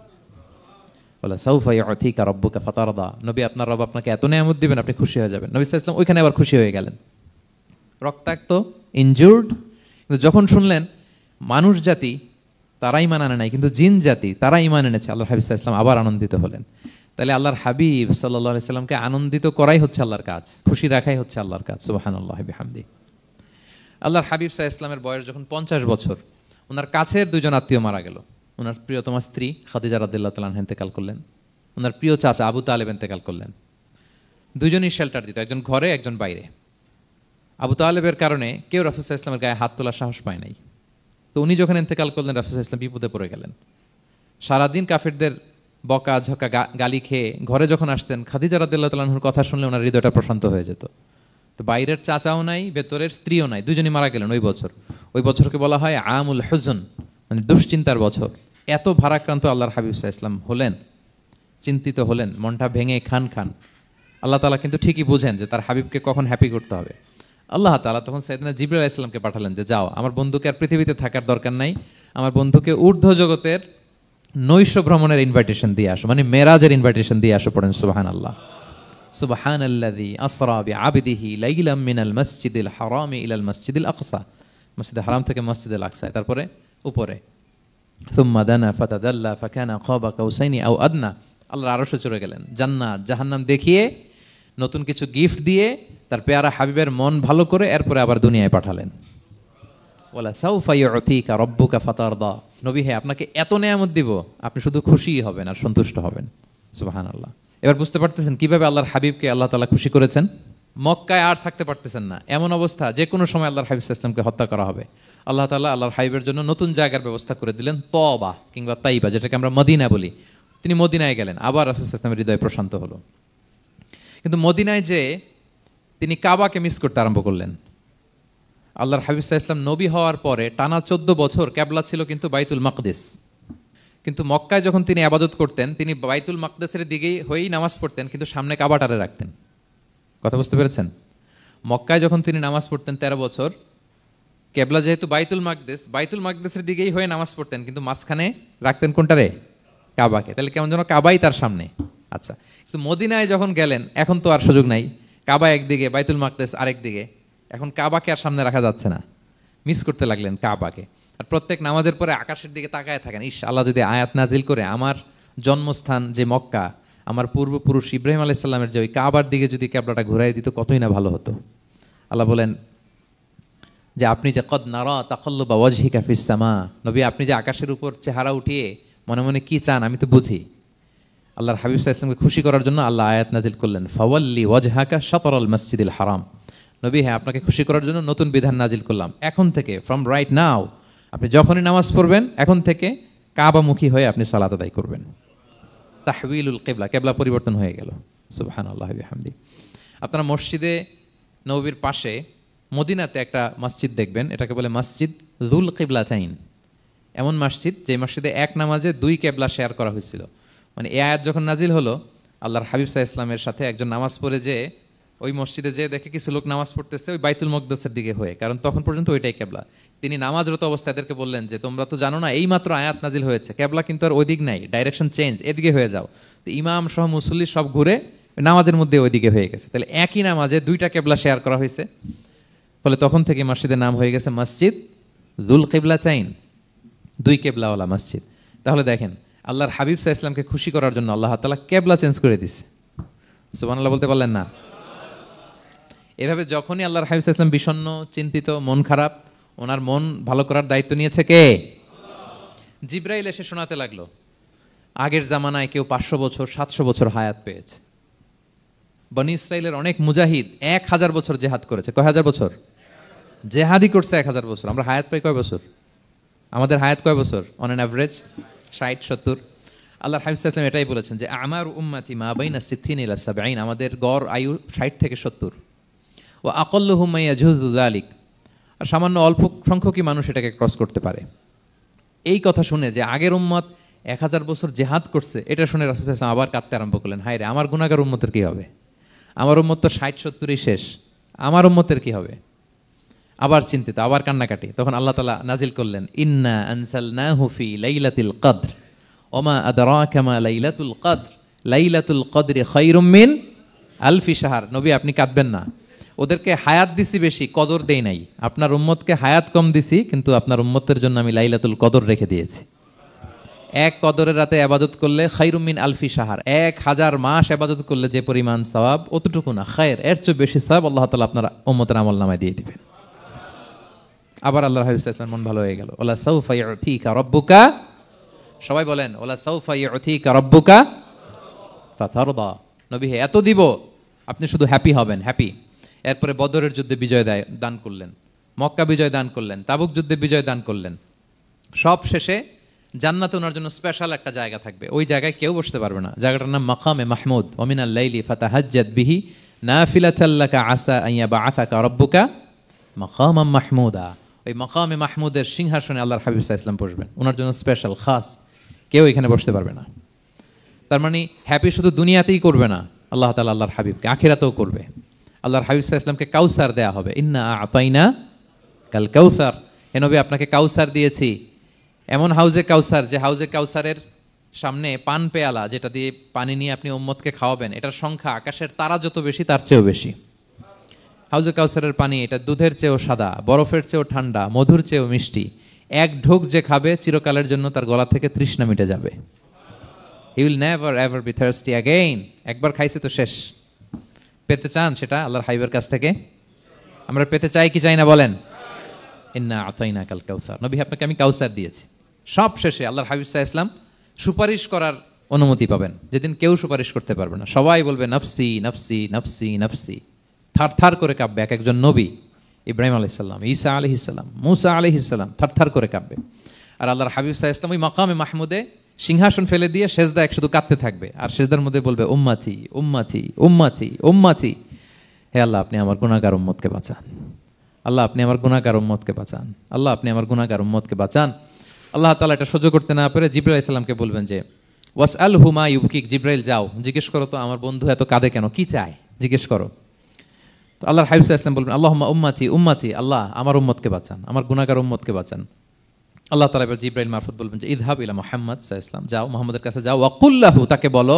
বলে, সাউফা ইউতিকা রাব্বুকা ফাতারদা, নবী, আপনার রব আপনাকে এত নেয়ামত দিবেন, আপনি খুশি হয়ে যাবেন। নবী সাল্লাল্লাহু আলাইহি ওয়াসাল্লাম ওইখানে আবার খুশি হয়ে গেলেন, রক্তাক্ত, ইনজুর্ড। কিন্তু যখন শুনলেন মানুষ জাতি তারা ঈমান আনে নাই, কিন্তু জিন জাতি তারা ঈমান এনেছে, আল্লাহর হাবিব সাল্লাল্লাহু আলাইহি ওয়াসাল্লাম আবার আনন্দিত হলেন। তাহলে আল্লাহর হাবিব সাল্লাল্লাহু আলাইহি ওয়াসাল্লামকে আনন্দিত করাই হচ্ছে আল্লাহর কাজ, খুশি রাখাই হচ্ছে আল্লাহর কাজ। সুবহানাল্লাহি বিহামদিহি। আল্লাহর হাবিব সাল্লাল্লাহু আলাইহি ওয়াসাল্লামের বয়স যখন 50 বছর, ওনার কাছের দুজন আত্মীয় মারা গেল। ওনার প্রিয়তমা স্ত্রী খাদিজা রাদিয়াল্লাহু তাআলা আনহা ইন্তেকাল করলেন, ওনার প্রিয় চাচা আবু তালেব ইন্তেকাল করলেন। দুজনই শেল্টার দিত, একজন ঘরে, একজন বাইরে। আবু তালেবের কারণে কেউ রাসূল সাল্লাল্লাহু আলাইহি ওয়াসাল্লামের গায়ে হাত তোলার সাহস পায় নাই। তো উনি যখন ইন্তেকাল করলেন, রাসূল সাল্লাল্লাহু আলাইহি ওয়াসাল্লাম বিপদে পড়ে গেলেন। সারাদিন কাফেরদের বকা ঝকা গালি খেয়ে ঘরে যখন আসতেন, খাদিজা রাদিয়াল্লাহু তাআলা আনহার কথা শুনলে ওনার হৃদয়টা প্রশান্ত হয়ে যেত। তো বাইরের চাচাও নাই, ভেতরের স্ত্রীও নাই, দুজনই মারা গেলেন ওই বছর। ওই বছরকে বলা হয় আমুল হুজন, মানে দুশ্চিন্তার বছর। এত ভারাক্রান্ত আল্লাহর হাবিব সাল্লাল্লাহু আলাইহি ওয়াসাল্লাম হলেন, চিন্তিত হলেন, মনটা ভেঙে খান খান। আল্লাহ তাআলা কিন্তু ঠিকই বুঝেন যে তার হাবিবকে কখন হ্যাপি করতে হবে। আল্লাহ তাআলা তখন সাইয়েদনা জিবরাইল আলাইহিস সালামকে পাঠালেন যে, যাও, আমার বন্ধুকে আর পৃথিবীতে থাকার দরকার নাই, আমার বন্ধুকে ঊর্ধ্ব জগতের নৈশ ভ্রমণের ইনভাইটেশন দিয়ে আসো, মানে মেরাজের ইনভাইটেশন দিয়ে আসো। পড়েন সুবহানাল্লাহ। সুবহানাল্লাযী আসরা বিআবদিহি লাইলাম মিনাল মাসজিদিল হারামি ইলাল মাসজিদিল আকসা, মসজিদে হারাম থেকে মসজিদুল আকসা, তারপরে উপরে। সুম্মা দানা ফাতাদাল্লা ফাকানা কাবা কাউসাইনি আও আদনা, আল্লাহর আরশে চড়ে গেলেন, জান্নাত জাহান্নাম দেখিয়ে, নতুন কিছু গিফট দিয়ে, তার পেয়ারা হাবিবের মন ভালো করে এরপরে আবার দুনিয়ায় পাঠালেন। ওয়ালা সাউফা ইউতিকা রাব্বুকা ফাতারদা, নবী হে, আপনাকে এত নেয়ামত দিব, আপনি শুধু খুশিই হবেন আর সন্তুষ্ট হবেন। সুবহানাল্লাহ। এবার বুঝতে পারতেছেন কিভাবে আল্লাহর হাবিবকে আল্লাহ তাআলা খুশি করেছেন। মক্কায় আর থাকতে পারতেছেন না, এমন অবস্থা যে কোনো সময় আল্লাহর হাবিব সাল্লাল্লাহু আলাইহি ওয়াসাল্লামকে হত্যা করা হবে। আল্লাহ তাআলা আল্লাহর হাবিবের জন্য নতুন জায়গার ব্যবস্থা করে দিলেন, তওবা কিংবা তাইবা, যেটাকে আমরা মদিনা বলি। তিনি মদিনায় গেলেন, আবার রাসূল সাল্লাল্লাহু আলাইহি ওয়াসাল্লামের হৃদয় প্রশান্ত হলো। কিন্তু মদিনায় যে তিনি কাবাকে মিস করতে আরম্ভ করলেন। আল্লাহর হাবিব সাল্লাল্লাহু আলাইহি ওয়াসাল্লাম নবী হওয়ার পরে টানা 14 বছর কিবলা ছিল কিন্তু বাইতুল মাকদিস। কিন্তু মক্কায় যখন তিনি ইবাদত করতেন, তিনি বাইতুল মাকদিসের দিকেই হয়েই নামাজ পড়তেন, কিন্তু সামনে কাবাটারে রাখতেন। কথা বুঝতে পেরেছেন? মক্কায় যখন তিনি নামাজ পড়তেন 13 বছর, কিবলা যেহেতু বাইতুল মাকদিসের দিকেই হয়ে নামাজ পড়তেন, কিন্তু মাঝখানে রাখতেন কোনটারে? কাবাকে। তাহলে কেমন যেন কাবাই তার সামনে। আচ্ছা, কিন্তু মদিনায় যখন গেলেন, এখন তো আর সুযোগ নাই, কাবা একদিকে, বাইতুল মাকদিস আরেক দিকে। এখন কাবাকে আর সামনে রাখা যাচ্ছে না, মিস করতে লাগলেন কাবাকে। আর প্রত্যেক নামাজের পরে আকাশের দিকে তাকায় থাকেন, ইস আল্লাহ যদি আয়াত নাজিল করে আমার জন্মস্থান যে মক্কা, আমার পূর্বপুরুষ ইব্রাহিম আলাইহিস সালামের যে ওই কাবার দিকে যদি ক্যাবলাটা ঘুরাই দিত কতই না ভালো হতো। আল্লাহ বলেন যে আপনি যে কদ নারা তাকাল্লুবা ওয়াজহিকা ফিস সামা, নবী আপনি যে আকাশের উপর চেহারা উঠিয়ে মনে মনে কি চান আমি তো বুঝি। আল্লাহর হাবিব সাল্লাল্লাহু আলাইহি ওয়াসাল্লামকে খুশি করার জন্য আল্লাহ আয়াত নাজিল করলেন, ফাওয়াল্লি ওয়াজহাকা শাতরাল মসজিদিল হারাম। নবী হ্যাঁ, আপনাকে খুশি করার জন্য নতুন বিধান নাজিল করলাম, এখন থেকে ফ্রম রাইট নাও আপনি যখনই নামাজ পড়বেন এখন থেকে কাবামুখী হয়ে আপনি সালাত আদায় করবেন। তাহউইলুল কিবলা, কিবলা পরিবর্তন হয়ে গেল। সুবহানাল্লাহি ওয়া বিহামদি। আপনারা মসজিদে নববীর পাশে মদিনাতে একটা মসজিদ দেখবেন, এটাকে বলে মসজিদ যুল কিবলাতাইন। এমন মসজিদ যে মসজিদে এক নামাজে দুই কিবলা শেয়ার করা হয়েছিল। মানে এই আয়াত যখন নাজিল হলো, আল্লাহর হাবিব সাল্লাল্লাহু আলাইহি ওয়াসাল্লামের সাথে একজন নামাজ পড়ে যে ওই মসজিদে যে দেখে কিছু লোক নামাজ পড়তেছে ওই বাইতুল মুকদ্দাসের দিকে হয়ে, কারণ তখন পর্যন্ত ওইটাই কিবলা। তিনি নামাজরত অবস্থায় এদেরকে বললেন যে তোমরা তো জানো না এই মাত্র আয়াত নাজিল হয়েছে, কিবলা কিন্তু আর ওইদিক নাই, ডাইরেকশন চেঞ্জ, এদিকে হয়ে যাও। তো ইমাম সহ মুসল্লি সব ঘুরে নামাজের মধ্যে ওইদিকে হয়ে গেছে। তাহলে একই নামাজে দুইটা কিবলা শেয়ার করা হয়েছে, ফলে তখন থেকে মসজিদের নাম হয়ে গেছে মসজিদ যুল কিবলাতাইন, দুই কিবলাওয়ালা মসজিদ। তাহলে দেখেন আল্লাহর হাবিব সাল্লাল্লাহু আলাইহি ওয়াসাল্লামকে খুশি করার জন্য আল্লাহ তাআলা কিবলা চেঞ্জ করে দিয়েছে। সুবহানাল্লাহ বলতে পারলেন না? এভাবে যখনই আল্লাহর হাবিব সাল্লাল্লাহু আলাইহি ওয়াসাল্লাম বিষণ্ণ, চিন্তিত, মন খারাপ, ওনার মন ভালো করার দায়িত্ব নিয়েছে কে? জিবরাইল এসে শোনাতে লাগলো আগের জামানায় কেউ 500 বছর 700 বছর হায়াত পেয়েছে। বনি ইসরাইলের অনেক মুজাহিদ 1000 বছর জেহাদ করেছে। কয় হাজার বছর জেহাদি করছে? 1000 বছর। আমরা হায়াত পাই কয় বছর? আমাদের হায়াত কয় বছর অন অ্যান অ্যাভারেজ? 60-70। আল্লাহর হাবিব সাল্লাল্লাহু আলাইহি ওয়াসাল্লাম এটাই বলেছেন যে আমার উম্মতি মা বাইনা 60 ইলা 70, আমাদের গড় আয়ু 60 থেকে 70। ও আকাল্লুহুম মা ইয়াজুযু যালিক, আর সামান্য অল্প সংখ্যকই মানুষ এটাকে ক্রস করতে পারে। এই কথা শুনে যে আগের উম্মত 1000 বছর জেহাদ করছে, এটা শুনে রাসূল সাল্লাল্লাহু আলাইহি ওয়াসাল্লাম আবার কাঁদতে আরম্ভ করলেন, হায় রে আমার গুনাহগার উম্মতের কি হবে? আমার উম্মত তো 60-70ই শেষ, আমার উম্মতের কি হবে? আবার চিন্তিত, আবার কান্নাকাটি। তখন আল্লাহ তাআলা নাজিল করলেন, ইন্না আনসালনাহু ফি লাইলাতিল কদর ওমা আদরাকা মা লাইলাতুল কদর লাইলাতুল কদরি খায়রুম মিন আলফি শাহর। নবী আপনি কাঁদবেন না, ওদেরকে হায়াত দিছি বেশি, কদর দেই নাই। আপনার উম্মতকে হায়াত কম দিছি, কিন্তু আপনার উম্মতের জন্য আমি লাইলাতুল কদর রেখে দিয়েছি। এক কদরের রাতে ইবাদত করলে খায়রুম মিন আলফি শাহর, 1000 মাস ইবাদত করলে যে পরিমাণ সওয়াব অতটুকু না, খায়ের এর চেয়ে বেশি সওয়াব আল্লাহ তাআলা আপনার উম্মতের আমলনামায় দিয়ে দিবেন। আবার আল্লাহর হাবিব সাল্লাল্লাহু আলাইহি ওয়াসাল্লাম মন ভালো হয়ে গেল। ওয়ালা সাউফা ইউতিকা রাব্বুকা, সবাই বলেন ওয়ালা সাউফা ইউতিকা রাব্বুকা ফাতারদা। নবী হে এত দিব, আপনি শুধু হ্যাপি হবেন, হ্যাপি। এরপরে বদরের যুদ্ধে বিজয় দান করলেন, মক্কা বিজয় দান করলেন, তাবুক যুদ্ধে বিজয় দান করলেন। সব শেষে জান্নাতে ওনার জন্য স্পেশাল একটা জায়গা থাকবে, ওই জায়গায় কেউ বসতে পারবে না। জায়গাটার নাম মাকামে মাহমুদ। ওয়া মিনাল লাইলি ফাতাহাজ্জাদ বিহি নাফিলাতাল লাকা আসা আন ইয়াবআসাকা রাব্বুকা মাকামাম মাহমুদা। ওই মাকামে মাহমুদের সিংহাসনে আল্লাহর হাবিব সাল্লাল্লাহু আলাইহি ওয়াসাল্লাম বসবেন, ওনার জন্য স্পেশাল খাস, কেউ এখানে বসতে পারবে না। তার মানে হ্যাপি শুধু দুনিয়াতেই করবে না, আল্লাহ তাআলা আল্লাহর হাবিবকে আখিরাতেও করবে। আল্লাহর হাবিব সাল্লাল্লাহু আলাইহি ওয়াসাল্লামকে কাউসার দেয়া হবে, ইন্না আতাইনা কাল কাউসার। হে নবী আপনাকে কাউসার দিয়েছি, এমন হাউজে কাউসার যে হাউজে কাউসারের সামনে পান পেয়ালা, যেটা দিয়ে পানি নিয়ে আপনি উম্মতকে খাওয়াবেন, এটার সংখ্যা আকাশের তারা যত বেশি তার চেয়েও বেশি। হাউজে কাউসারের পানি এটা দুধের চেয়েও সাদা, বরফের চেয়েও ঠান্ডা, মধুর চেয়েও মিষ্টি। এক ঢোক যে খাবে চিরকালের জন্য তার গলা থেকে তৃষ্ণা মিটে যাবে। He will never ever be thirsty again. একবার খাইছে তো শেষ। পেতে চান সেটা আল্লাহর হাবিবের কাছ থেকে? আমরা পেতে চাই কি চাই না বলেন? ইন্না আতাইনা কাল কাউসার। নবী আপনাকে আমি কাউসার দিয়েছি। সব শেষে আল্লাহর হাবিব সাল্লাল্লাহু আলাইহি ওয়াসাল্লাম সুপারিশ করার অনুমতি পাবেন, যেদিন কেউ সুপারিশ করতে পারবে না। সবাই বলবে নফসি নফসি নফসি নফসি, থার থার করে কাঁপবে। এক একজন নবী, ইব্রাহিম আলাইহিস সালাম, ঈসা আলাইহিস সালাম, মূসা আলাইহিস সালাম, থার থার করে কাঁপবে। আর আল্লাহর হাবিব সাল্লাল্লাহু আলাইহি ওয়াসাল্লাম ওই মাকামে মাহমুদে সিংহাসন ফেলে দিয়ে সেজদায় শুধু কাঁদতে থাকবে, আর সেজদার মধ্যে বলবে উম্মতি উম্মতি উম্মতি উম্মতি। হে আল্লাহ আপনি আমার গুনাহগার উম্মতকে বাঁচান, আল্লাহ আপনি আমার গুনাহগার উম্মতকে বাঁচান, আল্লাহ আপনি আমার গুনাহগার উম্মতকে বাঁচান। আল্লাহ তাআলা এটা সহ্য করতে না পেরে জিবরাইল আলাইহিস সালামকে বলবেন যে ওয়াসআলহু মা ইউবকিক, জিবরাইল যাও জিজ্ঞেস করো তো আমার বন্ধু এত কাঁদে কেন, কি চায় জিজ্ঞেস করো। তো আল্লাহর হাবিব সাল্লাল্লাহু আলাইহি ওয়াসাল্লাম বলবেন আল্লাহুম্মা উম্মতি উম্মতি, আল্লাহ আমার উম্মতকে বাঁচান, আমার গুনাহগার উম্মতকে বাঁচান। আল্লাহ তাআলা এবার জিবরাইল মারফত বলবেন যে ইযহাব ইলা মুহাম্মদ সাল্লাল্লাহু আলাইহি ওয়াসাল্লাম, যাও মুহাম্মদের কাছে যাও, ওয়াকুল লাহু, তাকে বলো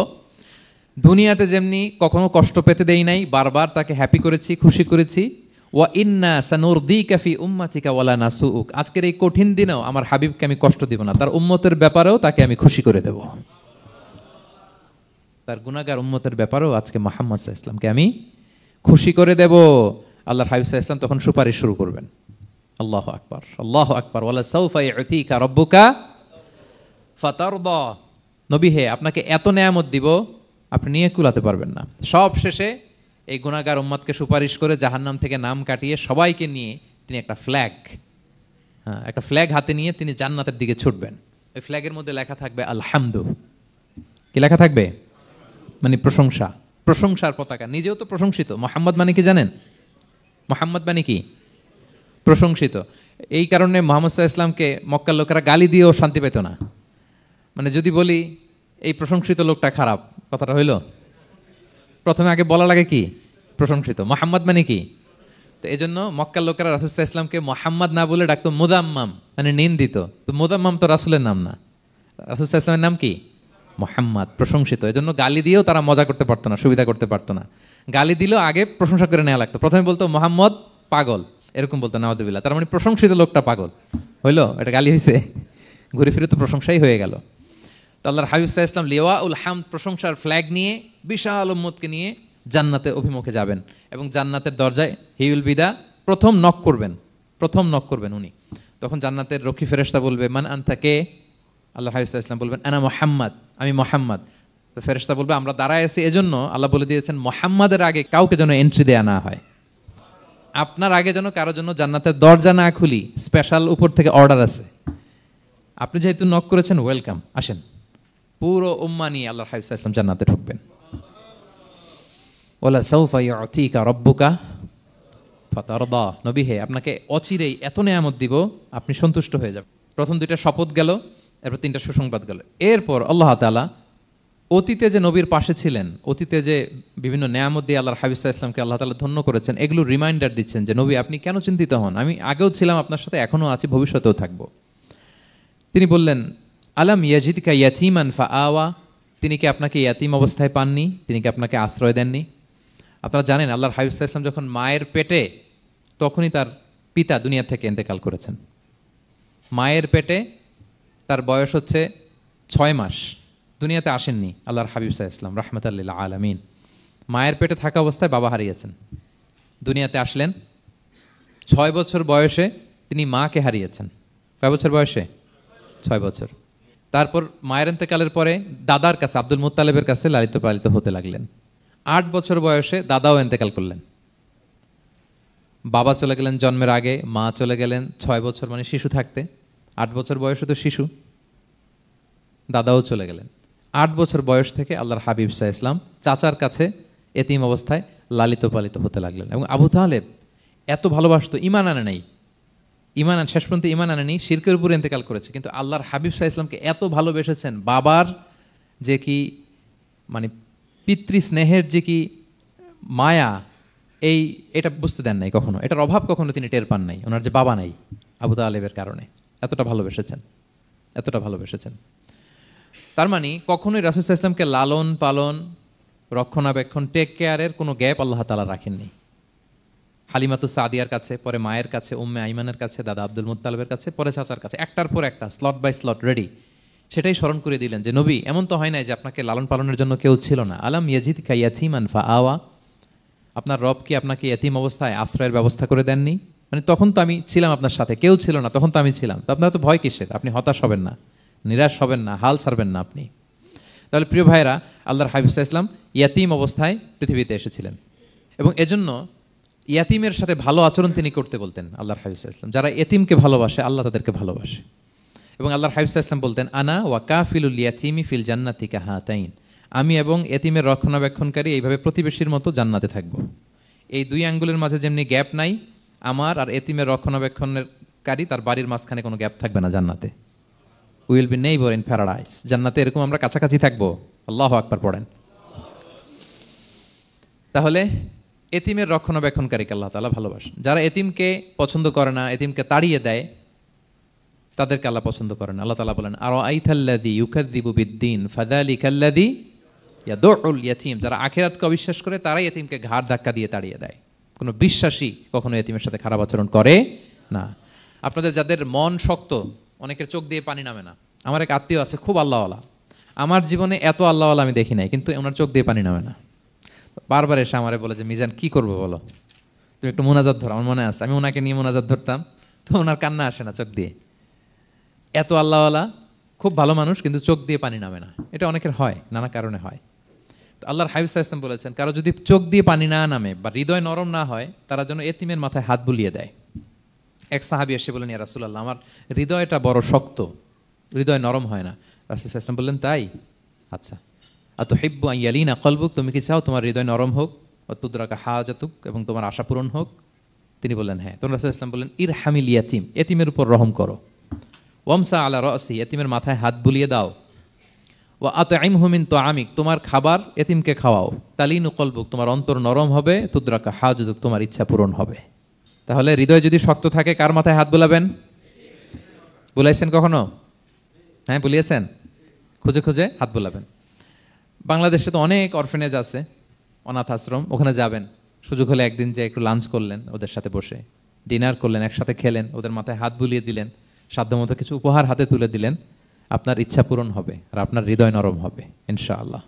দুনিয়াতে যেমনি কখনো কষ্ট পেতে দেই নাই, বারবার তাকে হ্যাপি করেছি, খুশি করেছি, ওয়া ইন্না সানুরদিকা ফি উম্মাতিকা ওয়ালা নাসুউক, আজকের এই কঠিন দিনেও আমার হাবিবকে আমি কষ্ট দিব না, তার উম্মতের ব্যাপারেও তাকে আমি খুশি করে দেব। তার গুনাহগার উম্মতের ব্যাপারেও আজকে মুহাম্মদ সাল্লাল্লাহু আলাইহি ওয়াসাল্লামকে আমি খুশি করে দেব। আল্লাহর হাবিব সাল্লাল্লাহু আলাইহি ওয়াসাল্লাম তখন সুপারিশ শুরু করবেন। আল্লাহু আকবার, আল্লাহু আকবার। ওয়ালা সাউফা ইউতিকা রাব্বুকা ফাতারদা, নবী হে আপনাকে এত নেয়ামত দিব আপনি নিয়ে কুলাতে পারবেন না। সব শেষে এই গুনাহগার উম্মতকে সুপারিশ করে জাহান্নাম থেকে নাম কাটিয়ে সবাইকে নিয়ে তিনি একটা ফ্ল্যাগ হাতে নিয়ে তিনি জান্নাতের দিকে ছুটবেন। ওই ফ্ল্যাগের মধ্যে লেখা থাকবে আলহামদু। কি লেখা থাকবে? মানে প্রশংসা, প্রশংসার পতাকা। নিজেও তো প্রশংসিত। মুহাম্মদ মানে কি জানেন? মুহাম্মদ মানে কি? প্রশংসিত। এই কারণে মুহাম্মদ সাল্লাল্লাহু আলাইহি ওয়াসাল্লামকে মক্কার লোকেরা গালি দিয়েও শান্তি পেত না। মানে যদি বলি এই প্রশংসিত লোকটা খারাপ, কথাটা হইল? প্রথমে আগে বলা লাগে কি? প্রশংসিত। মুহাম্মদ মানে কি? তো এই জন্য মক্কার লোকেরা রাসূল সাল্লাল্লাহু আলাইহি ওয়াসাল্লামকে মুহাম্মদ না বলে ডাকতো মুদাম্মাম, মানে নিন্দিত। তো মুদাম্মাম তো রাসূলের নাম না, রাসূল সাল্লাল্লাহু আলাইহি ওয়াসাল্লামের নাম কি? মুহাম্মদ, প্রশংসিত। এই জন্য গালি দিয়েও তারা মজা করতে পারতো না, সুবিধা করতে পারতো না। গালি দিলেও আগে প্রশংসা করে নেওয়া লাগতো। প্রথমে বলতো মুহাম্মদ পাগল, এরকম বলতো নাউযুবিল্লাহ। তার মানে প্রশংসিত লোকটা পাগল হইলো, এটা গালি হয়েছে? ঘুরে ফিরে তো প্রশংসাই হয়ে গেল। তো আল্লাহর হাবিব সাল্লাল্লাহু আলাইহি ওয়াসাল্লাম লিওয়াউল হামদ, প্রশংসার ফ্ল্যাগ নিয়ে বিশাল উম্মতকে নিয়ে জান্নাতে অভিমুখে যাবেন এবং জান্নাতের দরজায় হি উইল বি দা প্রথম নক করবেন উনি। তখন জান্নাতের রক্ষী ফেরেশতা বলবে মান আনতা, কে? আল্লাহর হাবিব সাল্লাল্লাহু আলাইহি ওয়াসাল্লাম বলবেন আনা মুহাম্মদ, আমি মুহাম্মদ। তো ফেরেশতা বলবে আমরা দাঁড়ায় আছি এজন্য আল্লাহ বলে দিয়েছেন মুহাম্মাদের আগে কাউকে যেন এন্ট্রি দেয়া না হয়, আপনার আগে যেন কারোর জন্য জান্নাতের দরজা না খুলি, স্পেশাল উপর থেকে অর্ডার আছে। আপনি যেহেতু নক করেছেন, ওয়েলকাম, আসেন। পুরো উম্মাহ নিয়ে আল্লাহর হাবিব সাল্লাল্লাহু আলাইহি ওয়াসাল্লাম জান্নাতে ঢুকবেন। ওয়ালা সাউফা ইউতিকা রাব্বুকা ফাতারদা, নবী হে আপনাকে অচিরেই এত নেয়ামত দিব আপনি সন্তুষ্ট হয়ে যাবেন। প্রথম দুইটা শপথ গেল, এরপর তিনটা সুসংবাদ গেল। এরপর আল্লাহ তাআলা অতীতে যে নবীর পাশে ছিলেন, অতীতে যে বিভিন্ন নেয়ামত দিয়ে আল্লাহর হাবিব সাল্লাল্লাহু আলাইহি ওয়াসাল্লামকে আল্লাহ তাআলা ধন্য করেছেন, এগুলো রিমাইন্ডার দিচ্ছেন যে নবী আপনি কেন চিন্তিত হন, আমি আগেও ছিলাম আপনার সাথে, এখনো আছি, ভবিষ্যতেও থাকবো। তিনি বললেন আলাম ইয়াজিদকা ইয়াতীমান ফাআওয়া, তিনি কি আপনাকে ইয়াতীম অবস্থায় পাননি, তিনি কি আপনাকে আশ্রয় দেননি? আপনারা জানেন আল্লাহর হাবিব সাল্লাল্লাহু আলাইহি ওয়াসাল্লাম যখন মায়ের পেটে, তখনই তার পিতা দুনিয়া থেকে ইন্তেকাল করেছেন। মায়ের পেটে তার বয়স হচ্ছে 6 মাস, দুনিয়াতে আসেননি আল্লাহর হাবিব সাল্লাল্লাহু আলাইহি ওয়াসাল্লাম রাহমাতাল লিল আলামিন। মায়ের পেটে থাকা অবস্থায় বাবা হারিয়েছেন, দুনিয়াতে আসলেন 6 বছর বয়সে তিনি মাকে হারিয়েছেন। কয় বছর বয়সে? 6 বছর। তারপর মায়ের ইন্তেকালের পরে দাদার কাছে, আব্দুল মুত্তালিবের কাছে লালিত পালিত হতে লাগলেন। 8 বছর বয়সে দাদাও ইন্তেকাল করলেন। বাবা চলে গেলেন জন্মের আগে, মা চলে গেলেন 6 বছর, মানে শিশু থাকতে। 8 বছর বয়সে তো শিশু, দাদাও চলে গেলেন। 8 বছর বয়স থেকে আল্লাহর হাবিব সাল্লাল্লাহু আলাইহি ওয়াসাল্লাম চাচার কাছে এতিম অবস্থায় লালিত পালিত হতে লাগলেন। এবং আবু তালেব এত ভালোবাসতো, ইমান আনে নাই, শেষ পর্যন্ত ইমান আনেনি, শিরকের উপরে ইন্তেকাল করেছে, কিন্তু আল্লাহর হাবিব সাল্লাল্লাহু আলাইহি ওয়াসাল্লামকে এত ভালোবেসেছেন। বাবার যে কি মানে পিতৃ স্নেহের যে কি মায়া, এটা বুঝতে দেন নাই কখনো, এটার অভাব কখনো তিনি টের পান নাই। ওনার যে বাবা নাই, আবু তালেবের কারণে এতটা ভালোবেসেছেন। তার মানে কখনোই রাসূল সাল্লাল্লাহু আলাইহি ওয়াসাল্লামকে লালন পালন, রক্ষণাবেক্ষণ, টেক কেয়ারের কোনো গ্যাপ আল্লাহ তাআলা রাখেননি। হালিমাতুস সাদিয়ার কাছে, পরে মায়ের কাছে, উম্মে আইমানের কাছে, দাদা আব্দুল মুত্তালিবের কাছে, পরে চাচার কাছে, একটার পর একটা স্লট বাই স্লট রেডি। সেটাই স্মরণ করে দিলেন যে নবী এমন তো হয় নাই যে আপনাকে লালন পালনের জন্য কেউ ছিল না। আলাম ইয়াজিদকা ইয়াতীমান ফাআওয়া, আপনার রব কি আপনাকে ইয়াতীম অবস্থায় আশ্রয়ের ব্যবস্থা করে দেননি? মানে তখন তো আমি ছিলাম আপনার সাথে, কেউ ছিল না, তখন তো আমি ছিলাম। তো আপনার তো ভয় কিসের? আপনি হতাশ হবেন না, নিরাশ হবেন না, হাল ছাড়বেন না আপনি। তাহলে প্রিয় ভাইরা, আল্লাহর হাবিব সাল্লাল্লাহু আলাইহি ওয়াসাল্লাম ইয়াতীম অবস্থায় পৃথিবীতে এসেছিলেন এবং এজন্য ইয়াতীমের সাথে ভালো আচরণ তিনি করতে বলতেন আল্লাহর হাবিব সাল্লাল্লাহু আলাইহি ওয়াসাল্লাম। যারা এতিমকে ভালোবাসে, আল্লাহ তাদেরকে ভালোবাসে। এবং আল্লাহর হাবিব সাল্লাল্লাহু আলাইহি ওয়াসাল্লাম বলতেন আনা ওয়া কাফিলুল ইয়াতীমি ফিল জান্নাতি কাহাতাইন, আমি এবং এতিমের রক্ষণাবেক্ষণকারী এইভাবে প্রতিবেশীর মতো জান্নাতে থাকব। এই 2 আঙ্গুলের মাঝে যেমনি গ্যাপ নাই, আমার আর এতিমের রক্ষণাবেক্ষণকারী তার বাড়ির মাঝখানে কোনো গ্যাপ থাকবে না জান্নাতে। Will be neighbour in paradise, জান্নাতে এরকম আমরা কাছাকাছি থাকবো। আল্লাহু আকবার পড়েন। তাহলে এতিমের রক্ষণাবেক্ষণকারীকে আল্লাহ তাআলা ভালোবাসেন। যারা এতিমকে পছন্দ করে না, এতিমকে তাড়িয়ে দেয়, তাদেরকে আল্লাহ পছন্দ করেন। আল্লাহ তাআলা বলেন আরাআইতাল্লাযী ইউকাযযিবু বিদ্দীন ফাযালিকাল্লাযী ইয়াদুউল ইয়াতীম, যারা আখিরাতকে অবিশ্বাস করে তারাই এতিমকে ঘাড় ধাক্কা দিয়ে তাড়িয়ে দেয়। কোনো বিশ্বাসী কখনো এতিমের সাথে খারাপ আচরণ করে না। আপনাদের যাদের মন শক্ত, অনেকের চোখ দিয়ে পানি নামে না। আমার এক আত্মীয় আছে খুব আল্লাহওয়ালা, আমার জীবনে এত আল্লাহওয়ালা আমি দেখি নাই, কিন্তু ওনার চোখ দিয়ে পানি নামে না। বারবার এসে আমারে বলে যে মিজান কি করবো বলো, তুমি একটু মোনাজাত ধরো। আমার মনে আছে আমি ওনাকে নিয়ে মোনাজাত ধরতাম, তো ওনার কান্না আসে না চোখ দিয়ে। এত আল্লাহওয়ালা, খুব ভালো মানুষ, কিন্তু চোখ দিয়ে পানি নামে না। এটা অনেকের হয়, নানা কারণে হয়। তো আল্লাহর হাবিব সাল্লাল্লাহু আলাইহি ওয়াসাল্লাম বলেছেন, কারো যদি চোখ দিয়ে পানি না নামে বা হৃদয় নরম না হয়, তারা যেন এতিমের মাথায় হাত বুলিয়ে দেয়। এক সাহাবী এসে বলেন, ইয়া রাসূলুল্লাহ, আমার হৃদয়টা বড় শক্ত, হৃদয় নরম হয় না। রাসূল সাল্লাল্লাহু আলাইহি ওয়াসাল্লাম বললেন, তাই? আচ্ছা, আতুহিব্বু আন ইয়ালিনা কলবুক, তুমি কি চাও তোমার হৃদয় নরম হোক, ওয়া তুদরাকা হাজাতুক, এবং তোমার আশা পূরণ হোক? তিনি বললেন হ্যাঁ। তখন রাসূল সাল্লাল্লাহু আলাইহি ওয়াসাল্লাম বললেন, ইরহামিল ইয়াতীম, এতিমের উপর রহম করো। ওয়ামসা আলা রাসি, এতিমের মাথায় হাত বুলিয়ে দাও। ওয়া আতইমহু মিন তুআমিক, তোমার খাবার এতিমকে খাওয়াও। তালিনু কলবুক, তোমার অন্তর নরম হবে। তুদরাকা হাজাতুক, তোমার ইচ্ছা পূরণ হবে। তাহলে হৃদয় যদি শক্ত থাকে, কার মাথায় হাত বুলাবেন? বুলাইছেন কখনো? হ্যাঁ, বুলিয়েছেন? খুঁজে খুঁজে হাত বুলাবেন। বাংলাদেশে তো অনেক অরফেনেজ আছে, অনাথ আশ্রম, ওখানে যাবেন। সুযোগ হলে একদিন যে একটু লাঞ্চ করলেন ওদের সাথে বসে, ডিনার করলেন, একসাথে খেলেন, ওদের মাথায় হাত বুলিয়ে দিলেন, সাধ্যমতো কিছু উপহার হাতে তুলে দিলেন, আপনার ইচ্ছা পূরণ হবে আর আপনার হৃদয় নরম হবে ইনশাআল্লাহ।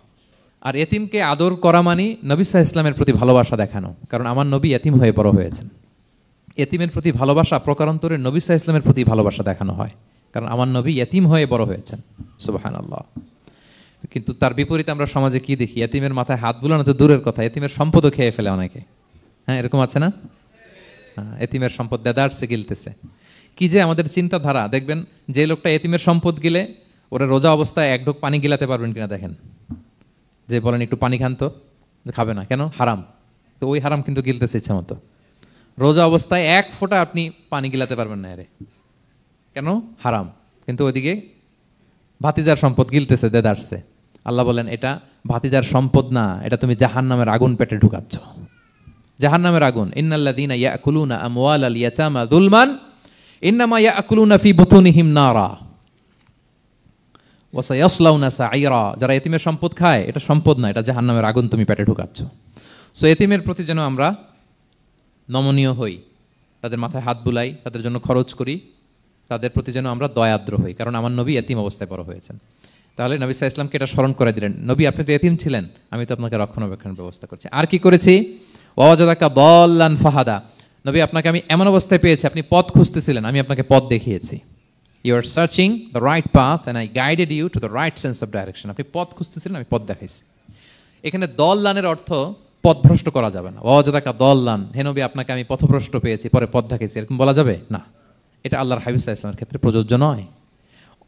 আর এতিমকে আদর করা মানে নবী সাল্লাল্লাহু আলাইহি ওয়াসাল্লামের প্রতি ভালোবাসা দেখানো। কারণ আমার নবী এতিম হয়ে বড় হয়েছেন। এতিমের প্রতি ভালোবাসা প্রকারান্তরে নবী সাল্লাল্লাহু আলাইহি ওয়াসাল্লামের প্রতি ভালোবাসা দেখানো হয়, কারণ আমার নবী এতিম হয়ে বড় হয়েছেন। সুবহানাল্লাহ। কিন্তু তার বিপরীতে আমরা সমাজে কি দেখি? এতিমের মাথায় হাত বুলানো তো দূরের কথা, এতিমের সম্পদও খেয়ে ফেলে অনেকে। হ্যাঁ, এরকম আছে না? এতিমের সম্পদ দেদারসে গিলতেছে। কি যে আমাদের চিন্তাধারা! দেখবেন যে লোকটা এতিমের সম্পদ গিলে, ওরা রোজা অবস্থায় এক ঢোক পানি গিলাতে পারবেন কিনা দেখেন। যে বলেন একটু পানি খান তো, খাবে না, কেন? হারাম। তো ওই হারাম কিন্তু গিলতেছে ইচ্ছা মতো। রোজা অবস্থায় এক ফোঁটা আপনি পানি গিলাতে পারবেন না, এরে কেন? হারাম। কিন্তু ওইদিকে ভাতিজার সম্পদ গিলতেছে দেদারসে। আল্লাহ বলেন, এটা ভাতিজার সম্পদ না, এটা তুমি জাহান্নামের আগুন পেটে ঢুকাচ্ছ। জাহান্নামের আগুন। ইন্নাল্লাযীনা ইয়াকুলুনা আমওয়ালাল ইয়াতামা যুলমান ইন্নামা ইয়াকুলুনা ফি বুতুনিহিম নারা ওয়া সায়াসলাউনা সাঈরা। যারা এতিমের সম্পদ খায়, এটা সম্পদ না, এটা জাহান্নামের আগুন তুমি পেটে ঢুকাচ্ছ। সো এতিমের প্রতি যেন আমরা নমনীয় হই, তাদের মাথায় হাত বুলাই, তাদের জন্য খরচ করি, তাদের প্রতি যেন আমরা দয়াদ্র হই, কারণ আমার নবী এতিম অবস্থায় বড় হয়েছেন। তাহলে নবী সাল্লাল্লাহু আলাইহি ওয়াসাল্লামকে এটা স্মরণ করে দিলেন, নবী আপনি তো এতিম ছিলেন, আমি তো আপনাকে রক্ষণাবেক্ষণের ব্যবস্থা করছি। আর কি করেছি? ওয়াজাদাকা দাল্লান ফাহাদা, নবী আপনাকে আমি এমন অবস্থায় পেয়েছি, আপনি পথ খুঁজতেছিলেন, আমি আপনাকে পথ দেখিয়েছি। You are searching the right path and I guided you to the right sense of direction. আপনি পথ খুঁজতেছিলেন, আমি পথ দেখাইছি। এখানে দল্লানের অর্থ পথভ্রষ্ট করা যাবে না। ওয়াজাদাকা দাল্লান, হে নবী আপনাকে আমি পথভ্রষ্ট পেয়েছি, পরে পথ দেখাইছি, এরকম বলা যাবে না। এটা আল্লাহর হাবিব সাল্লাল্লাহু আলাইহি ওয়াসাল্লামের ক্ষেত্রে প্রযোজ্য নয়।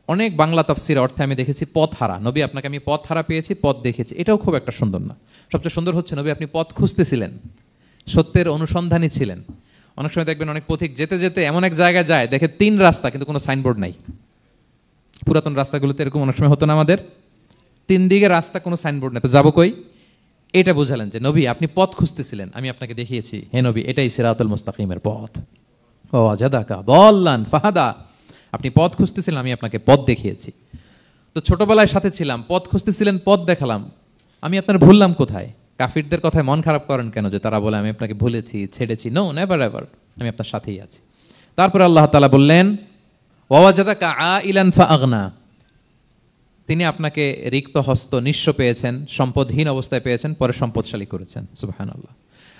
অনেক বাংলা তাফসীর অর্থে আমি দেখেছি পথ হারা, নবী আপনাকে আমি পথ হারা পেয়েছি, পথ দেখেছি। এটাও খুব একটা সুন্দর না। সবচেয়ে সুন্দর হচ্ছে নবী আপনি পথ খুঁজতেছিলেন, সত্যের অনুসন্ধানী ছিলেন। অনেক সময় দেখবেন অনেক পথিক যেতে যেতে এমন এক জায়গায় যায়, দেখে 3 রাস্তা কিন্তু কোনো সাইনবোর্ড নাই। পুরাতন রাস্তাগুলোতে এরকম অনেক সময় হতো না আমাদের, 3 দিকে রাস্তা, কোনো সাইনবোর্ড নেই, তো যাবো কই? এটা বুঝালেন যে নবী আপনি পথ খুঁজতেছিলেন, আমি আপনাকে দেখিয়েছি, হে নবী এটাই সিরাতুল মুস্তাকিমের পথ। ওয়াজাদাকা দাল্লান ফাহাদা, আপনি পথ খুঁজতেছিলেন, আমি আপনাকে পথ দেখিয়েছি। তো ছোটবেলায় সাথে ছিলাম, পথ খুঁজতেছিলেন, পথ দেখালাম, আমি আপনার ভুললাম কোথায়? কাফিরদের কথায় মন খারাপ করেন কেন যে তারা বলে আমি আপনাকে ভুলেছি, ছেড়েছি? নো, নেভার এভার, আমি আপনার সাথেই আছি। তারপরে আল্লাহ তাআলা বললেন, ওয়াজাদাকা আইলান ফাআগনা, তিনি আপনাকে রিক্ত হস্ত, নিঃস্ব পেয়েছেন, সম্পদহীন অবস্থায় পেয়েছেন, পরে সম্পদশালী করেছেন। সুবহানাল্লাহ।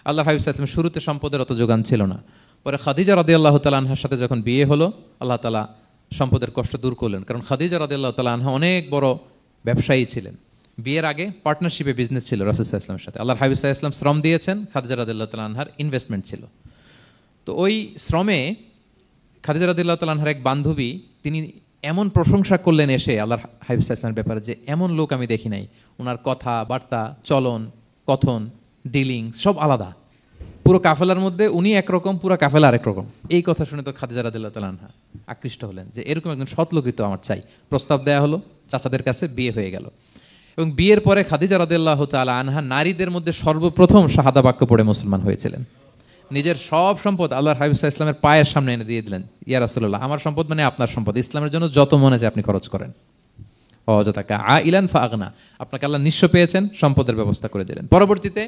আল্লাহর হাবিব সাল্লাল্লাহু আলাইহি ওয়াসাল্লাম শুরুতে সম্পদের অত যোগান ছিল না, পরে খাদিজা রাদিয়াল্লাহু তাআলা আনহার সাথে যখন বিয়ে হলো, আল্লাহ তাআলা সম্পদের কষ্ট দূর করলেন। কারণ খাদিজা রাদিয়াল্লাহু তাআলা আনহা অনেক বড় ব্যবসায়ী ছিলেন। বিয়ের আগে পার্টনারশিপে বিজনেস ছিল রাসূল সাল্লাল্লাহু আলাইহি ওয়াসাল্লামের সাথে। আল্লাহর হাবিব সাল্লাল্লাহু আলাইহি ওয়াসাল্লাম শ্রম দিয়েছেন, খাদিজা রাদিয়াল্লাহু তাআলা আনহার ইনভেস্টমেন্ট ছিল। তো ওই শ্রমে খাদিজা রাদিয়াল্লাহু তাআলা আনহার এক বান্ধবী, তিনি এমন প্রশংসা করলেন এসে আল্লাহর হাবিব সাল্লাল্লাহু আলাইহি ওয়াসাল্লামের ব্যাপারে যে এমন লোক আমি দেখি নাই, ওনার কথা বার্তা, চলন, কথন, ডিলিং সব আলাদা। পুরো কাফেলার মধ্যে উনি একরকম, পুরো কাফেলা আরেক রকম। এই কথা শুনে তো খাদিজা রাদিয়াল্লাহু তাআলা আনহা আকৃষ্ট হলেন যে এরকম একজন সৎ লোকই তো আমার চাই। প্রস্তাব দেয়া হলো, চাচাদের কাছে বিয়ে হয়ে গেল। এবং বিয়ের পরে খাদিজা রাদিয়াল্লাহু তাআলা আনহা নারীদের মধ্যে সর্বপ্রথম শাহাদা বাক্য পড়ে মুসলমান হয়েছিলেন। নিজের সব সম্পদ আল্লাহর হাবিব সাল্লাল্লাহু আলাইহি ওয়াসাল্লামের পায়ের সামনে এনে দিয়ে দিলেন, ইয়া রাসূলুল্লাহ আমার সম্পদ মানে আপনার সম্পদ, ইসলামের জন্য যত মনে চায় আপনি খরচ করেন। ওয়াজাদাকা আইলান ফাআগনা, আপনাকে আল্লাহ নিঃস্ব পেয়েছেন, সম্পদের ব্যবস্থা করে দিলেন। পরবর্তীতে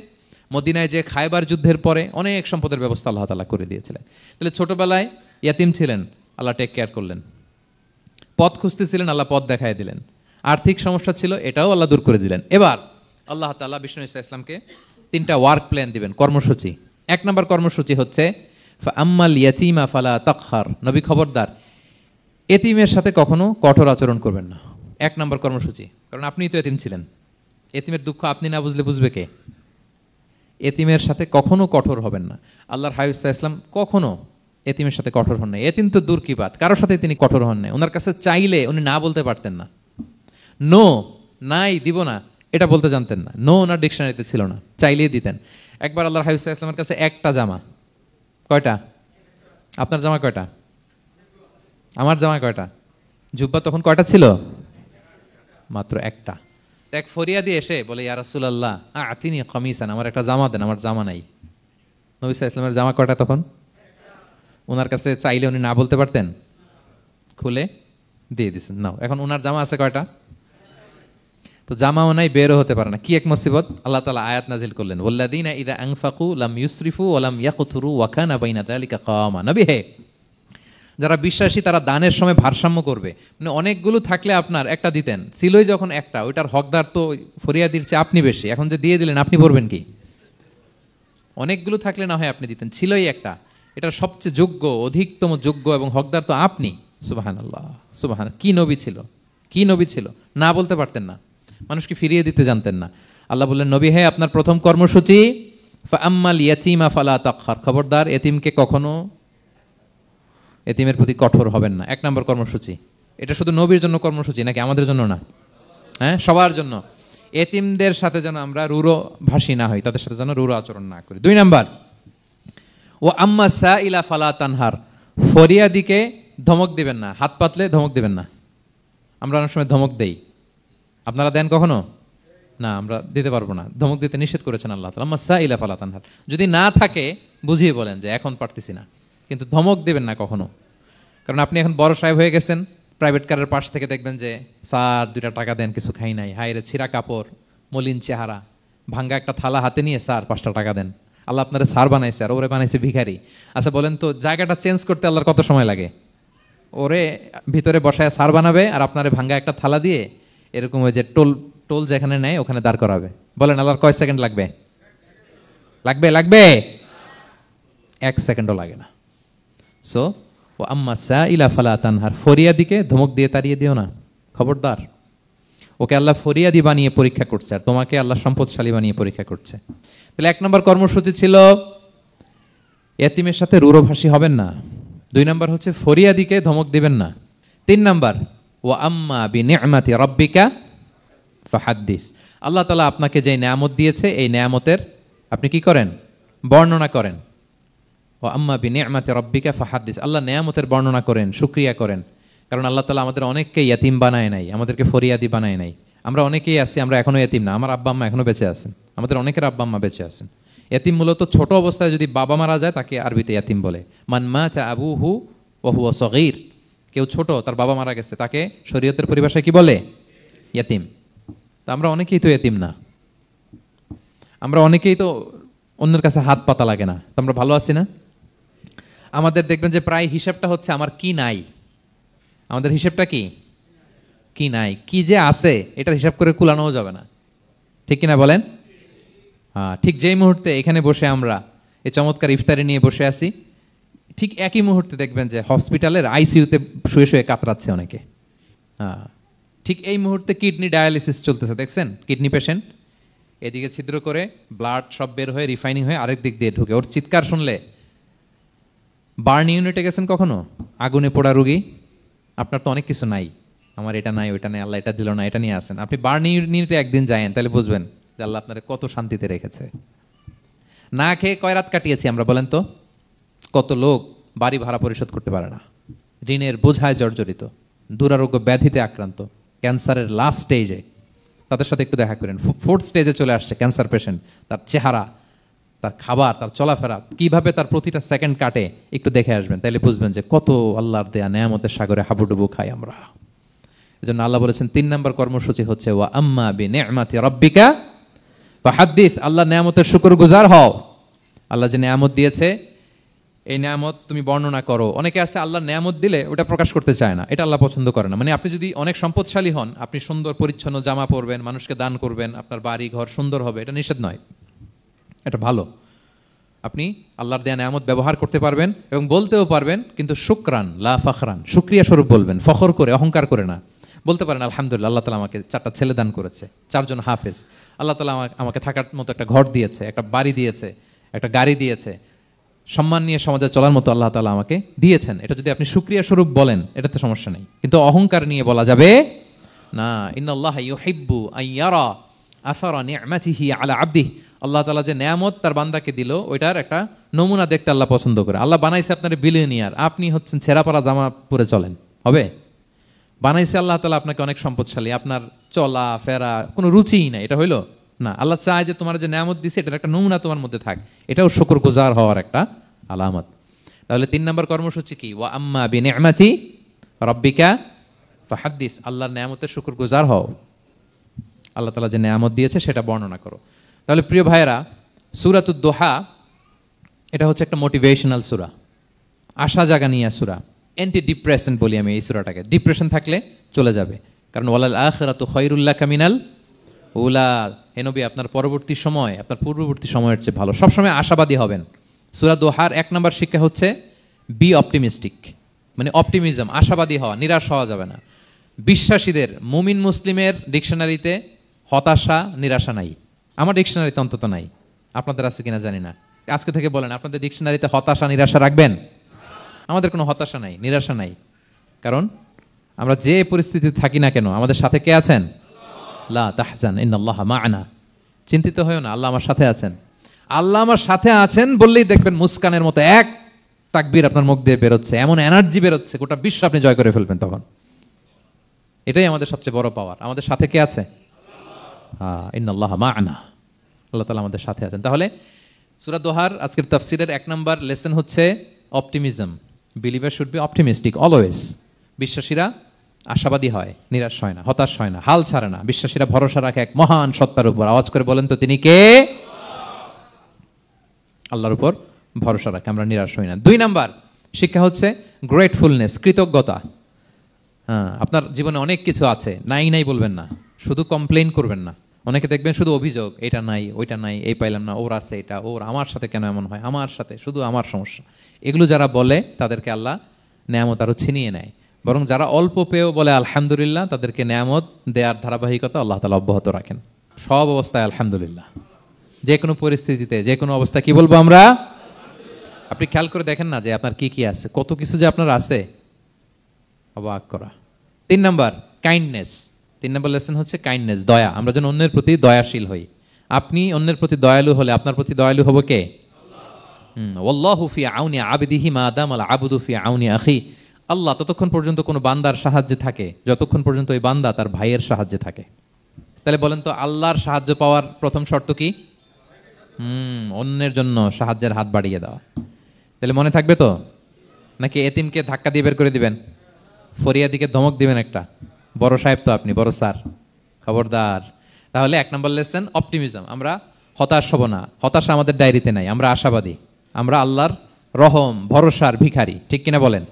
মদিনায় যে খায়বার যুদ্ধের পরে অনেক সম্পদের ব্যবস্থা আল্লাহ তাআলা করে দিয়েছিলেন। তাহলে ছোটবেলায় ইয়াতিম ছিলেন, আল্লাহ টেক কেয়ার করলেন। পথ খুঁজতেছিলেন, আল্লাহ পথ দেখায় দিলেন। আর্থিক সমস্যা ছিল, এটাও আল্লাহ দূর করে দিলেন। এবার আল্লাহ তাআলা বিষ্ণু ঈসা ইসলামকে 3টা ওয়ার্ক প্ল্যান দিবেন, কর্মসূচি। 1 নম্বর কর্মসূচি হচ্ছে ফাআম্মাল ইয়াতীমা ফালা তাকহার, নবী খবরদার এতিমের সাথে কখনো কঠোর আচরণ করবেন না। 1 নম্বর কর্মসূচি, কারণ আপনিই তো এতিম ছিলেন। এতিমের দুঃখ আপনি না বুঝলে বুঝবে কে? এতিমের সাথে কখনো কঠোর হবেন না। আল্লাহর হাবিব সাল্লাল্লাহু আলাইহি ওয়াসাল্লাম কখনো এতিমের সাথে কঠোর হন না। এতিম তো দূর কি বাত, কারোর সাথে তিনি কঠোর হন না। ওনার কাছে চাইলে উনি না বলতে পারতেন না। নো, নাই, দিব না, এটা বলতে জানতেন না। নো ওনার ডিকশনারিতে ছিল না, চাইলেই দিতেন। একবার আল্লাহর হাবিব সাল্লাল্লাহু আলাইহি ওয়াসাল্লামের কাছে একটা জামা, কয়টা? আপনার জামা কয়টা? আমার জামা কয়টা? জুব্বা তখন কয়টা ছিল? মাত্র একটা। এক ফরিয়াদি এসে বলে, ইয়া রাসূলুল্লাহ আতিনি কামিসান, আমার একটা জামা দেন, আমার জামা নাই। নবী সাল্লাল্লাহু আলাইহি ওয়াসাল্লামের জামা কয়টা তখন? ওনার কাছে চাইলে উনি না বলতে পারতেন, খুলে দিয়ে দিচ্ছেন, নাও। এখন ওনার জামা আছে কয়টা? তো জামাও নাই, বেরও হতে পারে না। কি এক মুসিবত! আল্লাহ তাআলা আয়াত নাজিল করলেন, ওয়াল্লাযীনা ইযা আনফাকু লাম ইউসরিফু ওয়া লাম ইয়াকতুরু ওয়া কানা বাইনা যালিকা কাওয়ামা। নবী হে, যারা বিশ্বাসী তারা দানের সময় ভারসাম্য করবে। মানে অনেকগুলো থাকলে আপনার একটা দিতেন, ছিলই যখন একটা, ওইটার হকদার তো ফরিয়াদির চেয়ে আপনি বেশি। এখন যে দিয়ে দিলেন, আপনি পড়বেন কি? অনেকগুলো থাকলে না হয় আপনি দিতেন, ছিলই একটা, এটার সবচেয়ে যোগ্য, অধিকতম যোগ্য এবং হকদার তো আপনি। সুবহানাল্লাহ, সুবহান। কি নবী ছিল, কি নবী ছিল! না বলতে পারতেন না, মানুষকে ফিরিয়ে দিতে জানতেন না। আল্লাহ বললেন, নবী হে, আপনার প্রথম কর্মসূচি ফাআম্মাল ইয়াতীমা ফালা তাকহার, খবরদার এতিমকে কখনো, এতিমের প্রতি কঠোর হবেন না। 1 নম্বর কর্মসূচি। এটা শুধু নবীর জন্য কর্মসূচি নাকি আমাদের জন্য না? হ্যাঁ, সবার জন্য। এতিমদের সাথে যেন আমরা রূঢ় ভাষী না হই, তাদের সাথে যেন রূঢ় আচরণ না করি। 2 নম্বর, ও আম্মা সাইলা ফালা তানহার, ফরিয়াদিকে ধমক দিবেন না, হাত পাতলে ধমক দিবেন না। আমরা অনেক সময় ধমক দেই, আপনারা দেন কখনো? না, আমরা দিতে পারবো না, ধমক দিতে নিষেধ করেছেন আল্লাহ তাআলা। আম্মা সাইলা ফালা তানহার, যদি না থাকে বুঝিয়ে বলেন যে এখন পারতেছি না, কিন্তু ধমক দিবেন না কখনো। কারণ আপনি এখন বড় সাহেব হয়ে গেছেন, প্রাইভেট কারের পাশ থেকে দেখবেন যে স্যার 2টা টাকা দেন, কিছু খাই নাই, হায়রে ছিঁড়া কাপড়, মলিন চেহারা, ভাঙ্গা একটা থালা হাতে নিয়ে, স্যার 5টা টাকা দেন। আল্লাহ আপনারা স্যার বানাইছে, আর ওরে বানাইছে ভিখারি। আচ্ছা বলেন তো, জায়গাটা চেঞ্জ করতে আল্লাহর কত সময় লাগে? ওরে ভিতরে বসায় স্যার বানাবে, আর আপনারে ভাঙ্গা একটা থালা দিয়ে এরকম ওই যে টোল টোল যেখানে নেয় ওখানে দাঁড় করাবে। বলেন আল্লাহর কয় সেকেন্ড লাগবে? লাগবে 1 সেকেন্ডও লাগে না। সো ও আম্মা সাইলা ফালা তানহার, ফরিয়াদিকে ধমক দিয়ে তাড়িয়ে দিও না, খবরদার। ওকে আল্লাহ ফরিয়াদি বানিয়ে পরীক্ষা করছে, আর তোমাকে আল্লাহ সম্পদশালী বানিয়ে পরীক্ষা করছে। তাহলে 1 নম্বর কর্মসূচি ছিল এতিমের সাথে রূঢ়ভাষী হবেন না। 2 নম্বর হচ্ছে ফরিয়াদিকে ধমক দিবেন না। 3 নম্বর, ওয়া আম্মা বিনিআমাতি রাব্বিকা ফাহাদ্দিস, আল্লাহ তাআলা আপনাকে যে নেয়ামত দিয়েছে এই নেয়ামতের আপনি কি করেন? বর্ণনা করেন। ওয়া আম্মা বিনিআমাতি রাব্বিকা ফাহাদ্দিস, আল্লাহ নেয়ামতের বর্ণনা করেন, শুকরিয়া করেন। কারণ আল্লাহ তাআলা আমাদের অনেককে ইয়াতিম বানায় নাই, আমাদেরকে ফরিয়াদি বানায় নাই। আমরা অনেকেই আছি, আমরা এখনো ইয়াতিম না, আমার আব্বা আম্মা এখনো বেঁচে আছেন, আমাদের অনেকের আব্বা আম্মা বেঁচে আছেন। ইয়াতিম মূলত ছোট অবস্থায় যদি বাবা মারা যায় তাকে আরবিতে ইয়াতিম বলে। মান মাতা আবুহু ওয়া হুয়া সগীর, কেউ ছোট, তার বাবা মারা গেছে, তাকে শরীয়তের পরিভাষায় কি বলে? ইয়াতিম। তা আমরা অনেকেই তো ইয়াতিম না, আমরা অনেকেই তো অন্যের কাছে হাত পাতা লাগে না, তো আমরা ভালো আছি না? আমাদের দেখবেন যে প্রায় হিসাবটা হচ্ছে আমার কি নাই। আমাদের হিসাবটা কি? কি নাই, কি যে আছে এটার হিসাব করে কুলানোও যাবে না, ঠিক কিনা বলেন? হ্যাঁ, ঠিক যেই মুহূর্তে এখানে বসে আমরা এই চমৎকার ইফতারি নিয়ে বসে আছি, ঠিক একই মুহূর্তে দেখবেন যে হসপিটালের আইসিইউতে শুয়ে শুয়ে কাতরাচ্ছে অনেকে। হ্যাঁ, ঠিক এই মুহূর্তে কিডনি ডায়ালিসিস চলতেছে, দেখছেন? কিডনি পেশেন্ট এদিকে ছিদ্র করে ব্লাড সব বের হয়ে রিফাইনিং হয়ে আরেক দিক দিয়ে ঢুকে, ওর চিৎকার শুনলে। বার্ন ইউনিটে গেছেন কখনো? আগুনে পোড়া রুগী, আপনার তো অনেক কিছু নাই, আমার এটা নাই, ওইটা নাই, আল্লাহ এটা দিল না, এটা নিয়ে আসেন। আপনি বার্ন ইউনিটে একদিন যায়েন, তাহলে বুঝবেন যে আল্লাহ আপনার কত শান্তিতে রেখেছে। না খেয়ে কয় রাত কাটিয়েছি আমরা, বলেন তো? কত লোক বাড়ি ভাড়া পরিশোধ করতে পারে না, ঋণের বোঝায় জর্জরিত, দুরারোগ্য ব্যাধিতে আক্রান্ত, ক্যান্সারের লাস্ট স্টেজে। তাদের সাথে একটু দেখা করেন, 4th স্টেজে চলে আসছে ক্যান্সার পেশেন্ট। তার চেহারা, তার খাবার, তার চলাফেরা, কিভাবে তার প্রতিটা সেকেন্ড কাটে, একটু দেখে আসবেন, তাহলে বুঝবেন যে কত আল্লাহর দেয়া নেয়ামতের সাগরে হাবুডুবু খাই আমরা। এজন্য আল্লাহ বলেছেন 3 নম্বর কর্মসূচি হচ্ছে ওয়া আম্মা বিনিআমাতি রাব্বিকা ফাহাদ্দিস, আল্লাহর নিয়ামতের শুকরগুজার হও। আল্লাহ যে নিয়ামত দিয়েছে এই নিয়ামত তুমি বর্ণনা করো। অনেকে আছে আল্লাহর নিয়ামত দিলে ওটা প্রকাশ করতে চায় না, এটা আল্লাহ পছন্দ করে না। মানে আপনি যদি অনেক সম্পদশালী হন, আপনি সুন্দর পরিচ্ছন্ন জামা পরবেন, মানুষকে দান করবেন, আপনার বাড়ি ঘর সুন্দর হবে, এটা নিষেধ নয়, এটা ভালো। আপনি আল্লাহর দেয়া নিয়ামত ব্যবহার করতে পারবেন এবং বলতেও পারবেন, কিন্তু শুকরান লা ফখরান, শুকরিয়া স্বরূপ বলবেন, ফখর করে অহংকার করে না। বলতে পারেন আলহামদুলিল্লাহ, আল্লাহ তাআলা আমাকে 4টা ছেলে দান করেছে, 4 জন হাফেজ, আল্লাহ তাআলা আমাকে থাকার মতো একটা ঘর দিয়েছে, একটা বাড়ি দিয়েছে, একটা গাড়ি দিয়েছে, সম্মান নিয়ে সমাজে চলার মতো আল্লাহ তাআলা আমাকে দিয়েছেন। এটা যদি আপনি শুকরিয়া স্বরূপ বলেন, এটাতে সমস্যা নেই, কিন্তু অহংকার নিয়ে বলা যাবে না। ইন্নাল্লাহা ইউহিব্বু আইয়ারা আসারা নি'মাতিহি আলা আবদিহি, আল্লাহ তাআলা যে নিয়ামত তার বান্দাকে দিল ওইটার একটা নমুনা দেখতে আল্লাহ পছন্দ করে। আল্লাহ বানাইছে আপনার বিলিয়নিয়ার, আপনি হচ্ছেন ছেঁড়াপাড়া জামা পরে চলেন, হবে? বানাইছে আল্লাহ তাআলা আপনাকে অনেক সম্পদশালী, আপনার চলা ফেরা কোনো রুচিই নাই, এটা হইলো না। আল্লাহ চায় যে তোমার যে নিয়ামত দিছে এটার একটা নমুনা তোমার মধ্যে থাক, এটাও শুকরগুজার হওয়ার একটা আলামত। তাহলে 3 নম্বর কর্মসূচি কি? ওয়া আম্মা বিনি'মাতি রাব্বিকা ফাহাদ্দিস, আল্লাহর নিয়ামতের শুকরগুজার হও, আল্লাহ তাআলা যে নিয়ামত দিয়েছে সেটা বর্ণনা করো। তাহলে প্রিয় ভাইয়েরা, সূরাতুদ দোহা এটা হচ্ছে একটা মোটিভেশনাল সূরা, আশা জাগানিয়া সূরা, অ্যান্টি ডিপ্রেসেন্ট বলি আমি এই সূরাটাকে। ডিপ্রেশন থাকলে চলে যাবে, কারণ ওয়ালাল আখিরাতু খায়রুল লাকা মিনাল উলা, হে নবী আপনার পরবর্তী সময় আপনার পূর্ববর্তী সময়ের চেয়ে ভালো। সবসময় আশাবাদী হবেন। সূরা দোহার 1 নম্বর শিক্ষা হচ্ছে বি অপটিমিস্টিক, মানে অপটিমিজম, আশাবাদী হওয়া, নিরাশ হওয়া যাবে না। বিশ্বাসীদের, মুমিন মুসলিমের ডিকশনারিতে হতাশা নিরাশা নাই, আমার ডিকশনারিতে অন্তত নাই, আপনাদের আছে কিনা জানি না। আজকে থেকে বলেন আপনাদের ডিকশনারিতে হতাশা নিরাশা রাখবেন? আমাদের কোনো হতাশা নাই, নিরাশা নাই, কারণ আমরা যে পরিস্থিতিতে থাকি না কেন আমাদের সাথে কে আছেন? লা তাহজান ইন্নাল্লাহা মা'ানা, চিন্তিত হয়ো না, আল্লাহ আমার সাথে আছেন। আল্লাহ আমার সাথে আছেন বললেই দেখবেন মুস্কানের মতো এক তাকবীর আপনার মুখ দিয়ে বেরোচ্ছে, এমন এনার্জি বেরোচ্ছে, গোটা বিশ্ব আপনি জয় করে ফেলবেন তখন। এটাই আমাদের সবচেয়ে বড় পাওয়ার। আমাদের সাথে কে আছে? ইন্নাল্লাহা মা'ানা, আল্লাহ তাআলা আমাদের সাথে আছেন। তাহলে সূরা দোহার আজকের তাফসীরের 1 নম্বর লেসন হচ্ছে optimism. Believer should be optimistic always. বিশ্বাসীরা আশাবাদী হয়, নিরাশ হয় না, হতাশ হয় না, হাল ছাড়ে না। বিশ্বাসীরা ভরসা রাখে এক মহান সত্তার উপর। আওয়াজ করে বলেন তো তিনি কে? আল্লাহর উপর ভরসা রাখে, আমরা নিরাশ হই না। 2 নাম্বার শিক্ষা হচ্ছে গ্রেটফুলনেস, কৃতজ্ঞতা। আপনার জীবনে অনেক কিছু আছে, নাই নাই বলবেন না, শুধু কমপ্লেইন করবেন না। অনেকে দেখবেন শুধু অভিযোগ, এটা নাই ওইটা নাই, এই পাইলাম না, ওর আছে এটা, ওর, আমার সাথে কেন এমন হয়, আমার সাথে শুধু আমার সমস্যা। এগুলো যারা বলে তাদেরকে আল্লাহ নেয়ামত আরো ছিনিয়ে নেয়। বরং যারা অল্প পেয়েও বলে আলহামদুলিল্লাহ, তাদেরকে নেয়ামত দেওয়ার ধারাবাহিকতা আল্লাহ তাআলা অব্যাহত রাখেন। সব অবস্থায় আলহামদুলিল্লাহ, যে কোনো পরিস্থিতিতে, যে কোনো অবস্থা কি বলবো আমরা? আপনি খেয়াল করে দেখেন না যে আপনার কি কি আছে, কত কিছু যে আপনার আছে, অবাক করা। 3 নাম্বার কাইন্ডনেস। 3 নম্বর লেসন হচ্ছে কাইন্ডনেস, দয়া। আমরা যেন অন্যের প্রতি দয়াশীল হই। আপনি অন্যের প্রতি দয়ালু হলে আপনার প্রতি দয়ালু হবো কে? ওয়াল্লাহু ফি আউনি আবদিহি মা দামাল আবদু ফি আউনি আখি। আল্লাহ ততক্ষণ পর্যন্ত কোনো বান্দার সাহায্যে থাকে যতক্ষণ পর্যন্ত ওই বান্দা তার ভাইয়ের সাহায্যে থাকে। তাহলে বলেন তো, আল্লাহর সাহায্য পাওয়ার প্রথম শর্ত কি? অন্যের জন্য সাহায্যের হাত বাড়িয়ে দেওয়া। তাহলে মনে থাকবে তো? নাকি এতিমকে ধাক্কা দিয়ে বের করে দিবেন? ফরিয়াদিকে ধমক দিবেন একটা? বড় সাহেব তো আপনি, বড় স্যার, খবরদার। তাহলে 1 নম্বর লেসন অপটিমিজম। আমরা হতাশ হব না, হতাশা আমাদের ডায়েরিতে নাই, আমরা আশাবাদী, আমরা আল্লাহর রহম ভরসার ভিখারি, ঠিক কিনা বলেন?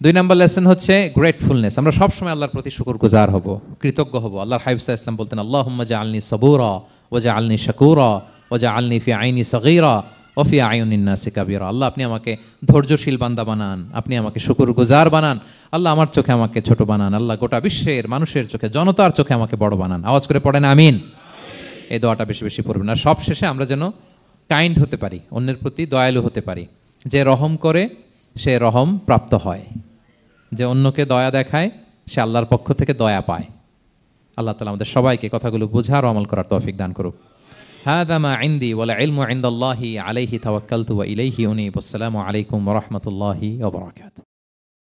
2 নম্বর লেসন হচ্ছে গ্রেটফুলনেস। আমরা সবসময় আল্লাহর প্রতি শুকরগুজার হব, কৃতজ্ঞ হব। আল্লাহর হাবিব সাল্লাল্লাহু আলাইহি ওয়াসাল্লাম বলতেন, আল্লাহুম্মা জাআলনি সাবুরা ওয়া জাআলনি শাকুরা ওয়া জাআলনি ফি আইনি সগীরা ওয়া ফি আয়ুনিন নাসি কাবীরা। আল্লাহ আপনি আমাকে ধৈর্যশীল বান্দা বানান, আপনি আমাকে শুকরগুজার বানান। আল্লাহ আমার চোখে আমাকে ছোট বানান, আল্লাহ গোটা বিশ্বের মানুষের চোখে, জনতার চোখে আমাকে বড় বানান। আওয়াজ করে পড়েন আমিন। এই দোয়াটা বেশি বেশি পড়বেন। আর সব শেষে আমরা যেন কাইন্ড হতে পারি, অন্যের প্রতি দয়ালু হতে পারি। যে রহম করে সে রহম প্রাপ্ত হয়, যে অন্যকে দয়া দেখায় সে আল্লাহর পক্ষ থেকে দয়া পায়। আল্লাহ তাআলা আমাদের সবাইকে কথাগুলো বোঝার ও আমল করার তৌফিক দান করুক। হাযা মা ইনদি ওয়াল ইলমু ইনদাল্লাহি আলাইহি তাওয়াক্কালতু ওয়া ইলাইহি উনীব। আসসালামু আলাইকুম ওয়া রাহমাতুল্লাহি ওয়া বারাকাতুহু।